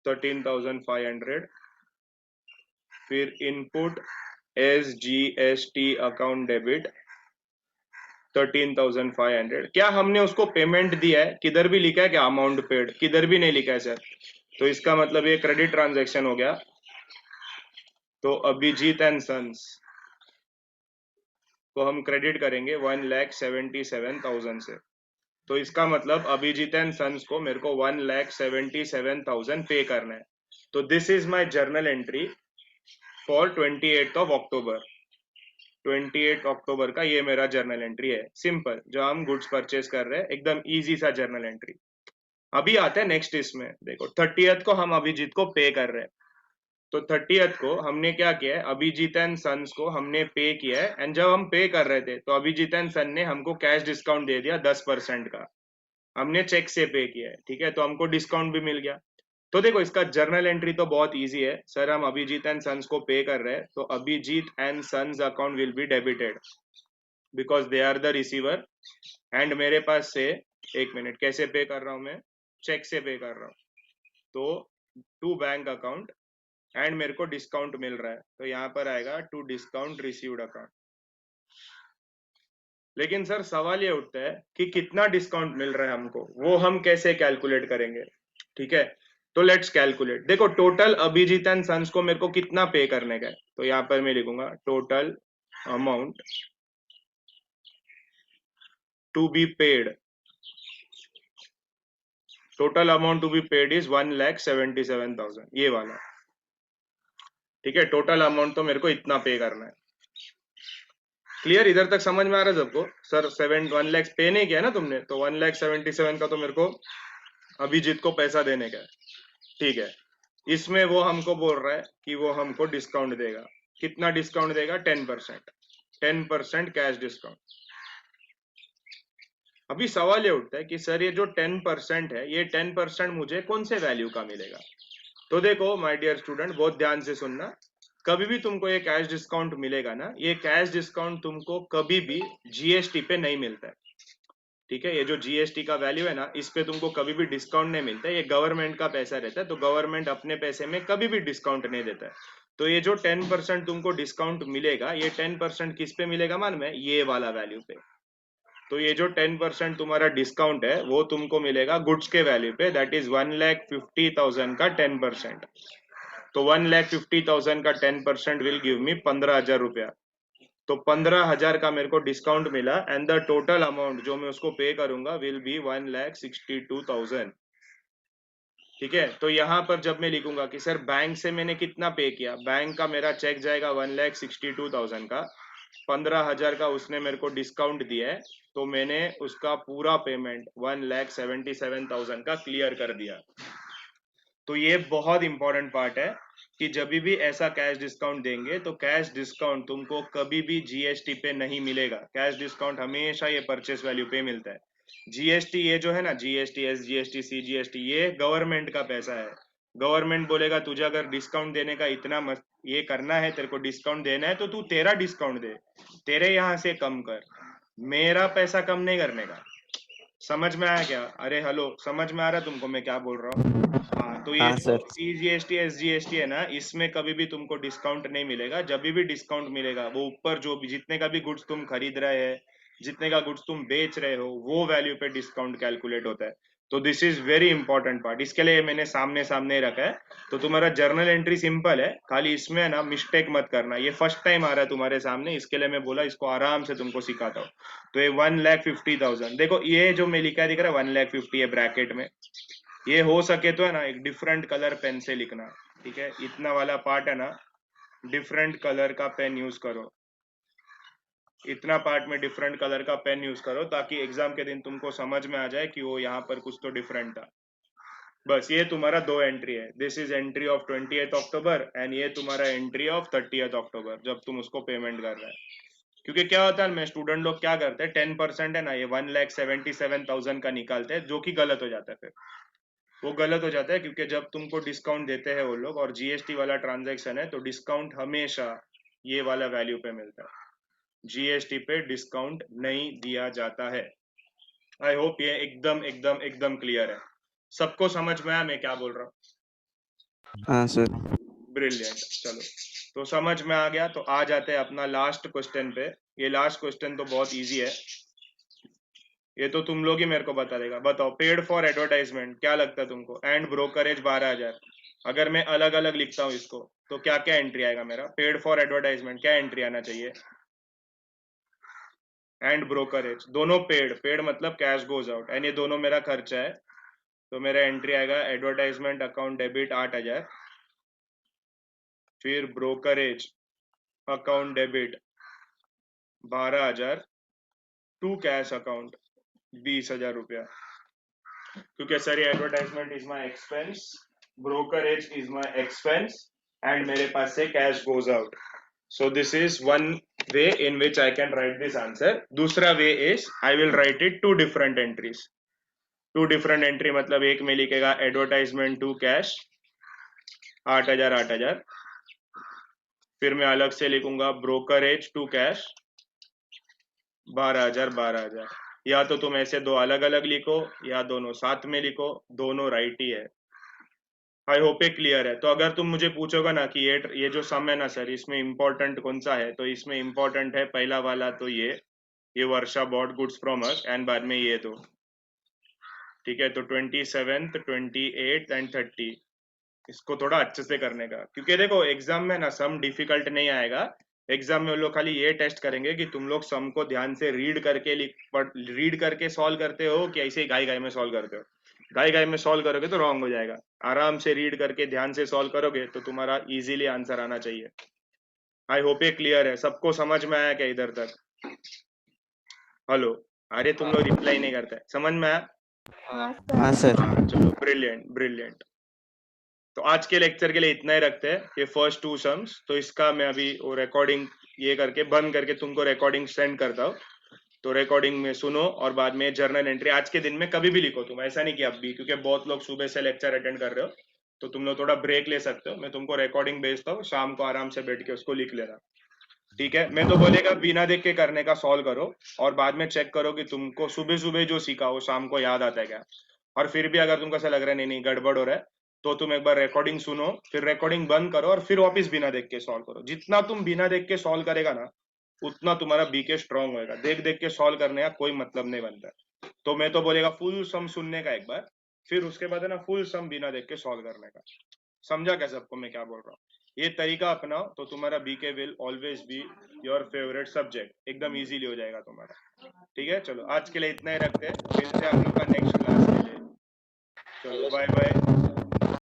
13,500, फिर इनपुट एसजीएसटी अकाउंट डेबिट 13,500। क्या हमने उसको पेमेंट दिया है? किधर भी लिखा है क्या अमाउंट पेड? किधर भी नहीं लिखा है सर। तो इसका मतलब ये क्रेडिट ट्रांजैक्शन हो गया। तो अभिजीत एंड सन्स को हम क्रेडिट करेंगे 1,77,000 से। तो इसका मतलब अभिजीत एंड सन्स को मेरे को 1,77,000 पे करना है। तो this is my journal entry for 28 of October. 28 अक्टूबर का ये मेरा जर्नल एंट्री है, सिंपल, जो हम गुड्स परचेज कर रहे हैं, एकदम इजी सा जर्नल एंट्री। अभी आते हैं नेक्स्ट, इसमें देखो 30th को हम अभिजीत को पे कर रहे हैं। तो 30th को हमने क्या किया है, अभिजीत एंड सन्स को हमने पे किया है। एंड जब हम पे कर रहे थे तो अभिजीत एंड सन ने हमको कैश डिस्काउंट दे दिया 10% का, हमने चेक से पे किया है। ठीक है, तो हमको डिस्काउंट भी मिल गया। तो देखो इसका जर्नल एंट्री तो बहुत इजी है सर, हम अभिजीत एंड सन्स को पे कर रहे हैं, तो Abhijit and sons account will be debited because they are the receiver. And मेरे पास से, एक मिनट, कैसे पे कर रहा हूं मैं? चेक से पे कर रहा हूं, तो टू बैंक अकाउंट, एंड मेरे को डिस्काउंट मिल रहा है, तो यहाँ पर आएगा टू डिस्काउंट रिसीव्ड अकाउंट। लेकिन सर सवाल ये उठता है कि कितना डिस्काउंट मिल रहा है हमको, वो हम कैसे कैलकुलेट करेंगे? ठीक है, तो लेट्स कैलकुलेट। देखो टोटल अभिजीत एंड सन्स को मेरे को कितना पे करने का है, तो यहाँ पर मैं लिखूंगा total amount to be paid, total amount to be paid is 1,77,000, ये वाला। ठीक है, टोटल अमाउंट तो मेरे को इतना पे करना है। क्लियर? इधर तक समझ में आ रहा है सबको? सर 1 लाख पे नहीं किया ना तुमने, तो 1,77,000 का तो मेरे को अभिजीत को पैसा देने का है। ठीक है, इसमें वो हमको बोल रहा है कि वो हमको डिस्काउंट देगा। कितना डिस्काउंट देगा? 10%, 10% कैश डिस्काउंट। अभी सवाल ये उठता है कि सर ये जो 10% है, ये 10% मुझे कौन से वैल्यू का मिलेगा? तो देखो माय डियर स्टूडेंट, बहुत ध्यान से सुनना, कभी भी तुमको ये कैश डिस्काउंट मिलेगा ना, ये कैश डिस्काउंट तुमको कभी भी जीएसटी पे नहीं मिलता है। ठीक है, ये जो जीएसटी का वैल्यू है ना, इस पे तुमको कभी भी डिस्काउंट नहीं मिलता है, ये गवर्नमेंट का पैसा रहता है, तो गवर्नमेंट अपने पैसे में कभी भी डिस्काउंट नहीं देता है। तो ये जो 10% तुमको डिस्काउंट मिलेगा, ये 10% किस पे मिलेगा मालूम है? ये वाला वैल्यू पे। तो ये जो 10% तुम्हारा डिस्काउंट है, वो तुमको मिलेगा गुड्स के वैल्यू पे, दैट इज 1,50,000 का 10%। तो 1,50,000 का 10% विल गिव मी 15,000 रुपया। तो 15,000 का मेरे को डिस्काउंट मिला, एंड द टोटल अमाउंट जो मैं उसको पे करूंगा विल बी 1,62,000। ठीक है। तो यहाँ पर जब मैं लिखूंगा कि सर बैंक से मैंने कितना पे किया, बैंक का मेरा चेक जाएगा 1,62,000 का, 15,000 का उसने मेरे को डिस्काउंट दिया है, तो मैंने उसका पूरा पेमेंट 1,77,000 का क्लियर कर दिया। तो ये बहुत इंपॉर्टेंट पार्ट है कि जब भी ऐसा कैश डिस्काउंट देंगे तो कैश डिस्काउंट तुमको कभी भी जीएसटी पे नहीं मिलेगा। कैश डिस्काउंट हमेशा ये परचेस वैल्यू पे मिलता है। जीएसटी ये जो है ना, जीएसटी, एसजीएसटी, सीजीएसटी, ये गवर्नमेंट का पैसा है। गवर्नमेंट बोलेगा तुझे अगर डिस्काउंट देने का इतना मत ये करना है, तेरे को डिस्काउंट देना है, तो तू तेरा डिस्काउंट दे, तेरे यहाँ से कम कर, मेरा पैसा कम नहीं करने का। समझ में आया क्या? अरे हेलो, समझ में आ रहा है तुमको मैं क्या बोल रहा हूँ? हाँ, तो ये हाँ जो सर। सीजीएसटी, एसजीएसटी है ना, इसमें कभी भी तुमको डिस्काउंट नहीं मिलेगा। जब भी डिस्काउंट मिलेगा वो ऊपर जो भी जितने का भी गुड्स तुम खरीद रहे हैं, जितने का गुड्स तुम बेच रहे हो, वो वैल्यू पे डिस्काउंट कैलकुलेट होता है। तो this is very important part, इसके लिए मैंने सामने सामने रखा है। तो तुम्हारा जर्नल एंट्री सिंपल है, खाली इसमें ना मिस्टेक मत करना। ये फर्स्ट टाइम आ रहा है तुम्हारे सामने, इसके लिए मैं बोला इसको आराम से तुमको सिखाता हूँ। तो ये 1,50,000 देखो, ये जो मैं लिखा दिख रहा है 1,50,000 है ब्रैकेट में, ये हो सके तो है ना एक डिफरेंट कलर पेन से लिखना। ठीक है, इतना वाला पार्ट है ना, डिफरेंट कलर का पेन यूज करो। इतना पार्ट में डिफरेंट कलर का पेन यूज करो ताकि एग्जाम के दिन तुमको समझ में आ जाए कि वो यहाँ पर कुछ तो डिफरेंट था। बस ये तुम्हारा दो एंट्री है। This is entry of 28 October and ये तुम्हारा एंट्री ऑफ 30 अक्टूबर, जब तुम उसको पेमेंट कर रहे हैं। क्योंकि क्या होता है, मैं स्टूडेंट लोग क्या करते हैं, 10% है ना, ये 1,77,000 का निकालते हैं, जो कि गलत हो जाता है। फिर वो गलत हो जाता है क्योंकि जब तुमको डिस्काउंट देते हैं वो लोग, और जीएसटी वाला ट्रांजैक्शन है, तो डिस्काउंट हमेशा ये वाला वैल्यू पे मिलता है, जीएसटी पे डिस्काउंट नहीं दिया जाता है। आई होप ये एकदम एकदम एकदम क्लियर है, सबको समझ में आया मैं क्या बोल रहा हूँ? हाँ सर। ब्रिलियंट। चलो, तो समझ में आ गया, तो आ जाते हैं अपना लास्ट क्वेश्चन पे। ये लास्ट क्वेश्चन तो बहुत इजी है, ये तो तुम लोग ही मेरे को बता देगा। बताओ, पेड फॉर एडवर्टाइजमेंट क्या लगता है तुमको, एंड ब्रोकरेज 12,000। अगर मैं अलग अलग लिखता हूँ इसको तो क्या क्या एंट्री आएगा मेरा? पेड फॉर एडवर्टाइजमेंट क्या एंट्री आना चाहिए? एंड ब्रोकरेज दोनों पेड, पेड मतलब कैश गोज आउट, एंड ये दोनों मेरा खर्चा है, तो मेरा एंट्री आएगा एडवर्टाइजमेंट अकाउंट डेबिट 8,000, फिर brokerage account debit 12,000, to cash account 20,000 रुपया। क्योंकि सर ये advertisement is my expense, brokerage is my expense, and मेरे पास से cash goes out. So this is one way in which I can write this answer. दूसरा way is I will write it two different entries. Two different entry मतलब एक में लिखेगा advertisement to cash 8,000 8,000, फिर मैं अलग से लिखूंगा ब्रोकरेज टू कैश 12,000 12,000। या तो तुम ऐसे दो अलग अलग लिखो या दोनों साथ में लिखो, दोनों राइट ही है। आई होप ये क्लियर है। तो अगर तुम मुझे पूछोगे ना कि ये जो सम है ना सर, इसमें इंपॉर्टेंट कौन सा है, तो इसमें इंपॉर्टेंट है पहला वाला, तो ये Varsha bought goods from us, and बाद में ये दो। ठीक है, तो 27th 28th एंड 30 इसको थोड़ा अच्छे से करने का, क्योंकि देखो एग्जाम में ना सम डिफिकल्ट नहीं आएगा। एग्जाम में वो लोग खाली ये टेस्ट करेंगे कि तुम लोग सम को ध्यान से रीड करके सॉल्व करते हो कि ऐसे ही घाई घाई में सॉल्व करते हो। घाई घाई में सॉल्व करोगे तो रॉन्ग हो जाएगा। आराम से रीड करके ध्यान से सॉल्व करोगे तो तुम्हारा इजीली आंसर आना चाहिए। आई होप ये क्लियर है, सबको समझ में आया क्या इधर तक? हेलो, अरे तुम लोग रिप्लाई नहीं करते, समझ में आया? हाँ सर। चलो, ब्रिलियंट ब्रिलियंट। तो आज के लेक्चर के लिए इतना ही रखते हैं, ये फर्स्ट 2 सम्स। तो इसका मैं अभी वो रिकॉर्डिंग ये करके बंद करके तुमको रिकॉर्डिंग सेंड करता हूँ, तो रिकॉर्डिंग में सुनो और बाद में जर्नल एंट्री आज के दिन में कभी भी लिखो तुम, ऐसा नहीं कि अब भी, क्योंकि बहुत लोग सुबह से लेक्चर अटेंड कर रहे हो, तो तुम लोग थोड़ा ब्रेक ले सकते हो। मैं तुमको रिकॉर्डिंग भेजता हूँ, शाम को आराम से बैठ के उसको लिख लेना। ठीक है, मैं तो बोलेगा बिना देख के करने का सॉल्व करो, और बाद में चेक करो कि तुमको सुबह सुबह जो सीखा हो शाम को याद आता है क्या। और फिर भी अगर तुमको ऐसा लग रहा है नहीं नहीं गड़बड़ हो रहा है, तो तुम एक बार रिकॉर्डिंग सुनो, फिर रिकॉर्डिंग बंद करो और फिर वापस बिना देख के सॉल्व करो। जितना तुम बिना देख के सॉल्व करेगा ना, उतना तुम्हारा बीके स्ट्रांग होएगा। देख देख के सॉल्व करने का कोई मतलब नहीं बनता। तो मैं तो बोलेगा फुल सम सुनने का एक बार, फिर उसके बाद है ना फुल सम बिना देख के सॉल्व करने का। समझा क्या सबको मैं क्या बोल रहा हूँ? ये तरीका अपनाओ तो तुम्हारा BK will always be your favourite subject, एकदम इजीली हो जाएगा तुम्हारा। ठीक है, चलो आज के लिए इतना ही रखते हैं, मिलते हैं हम लोग का नेक्स्ट क्लास के लिए। चलो बाय बाय।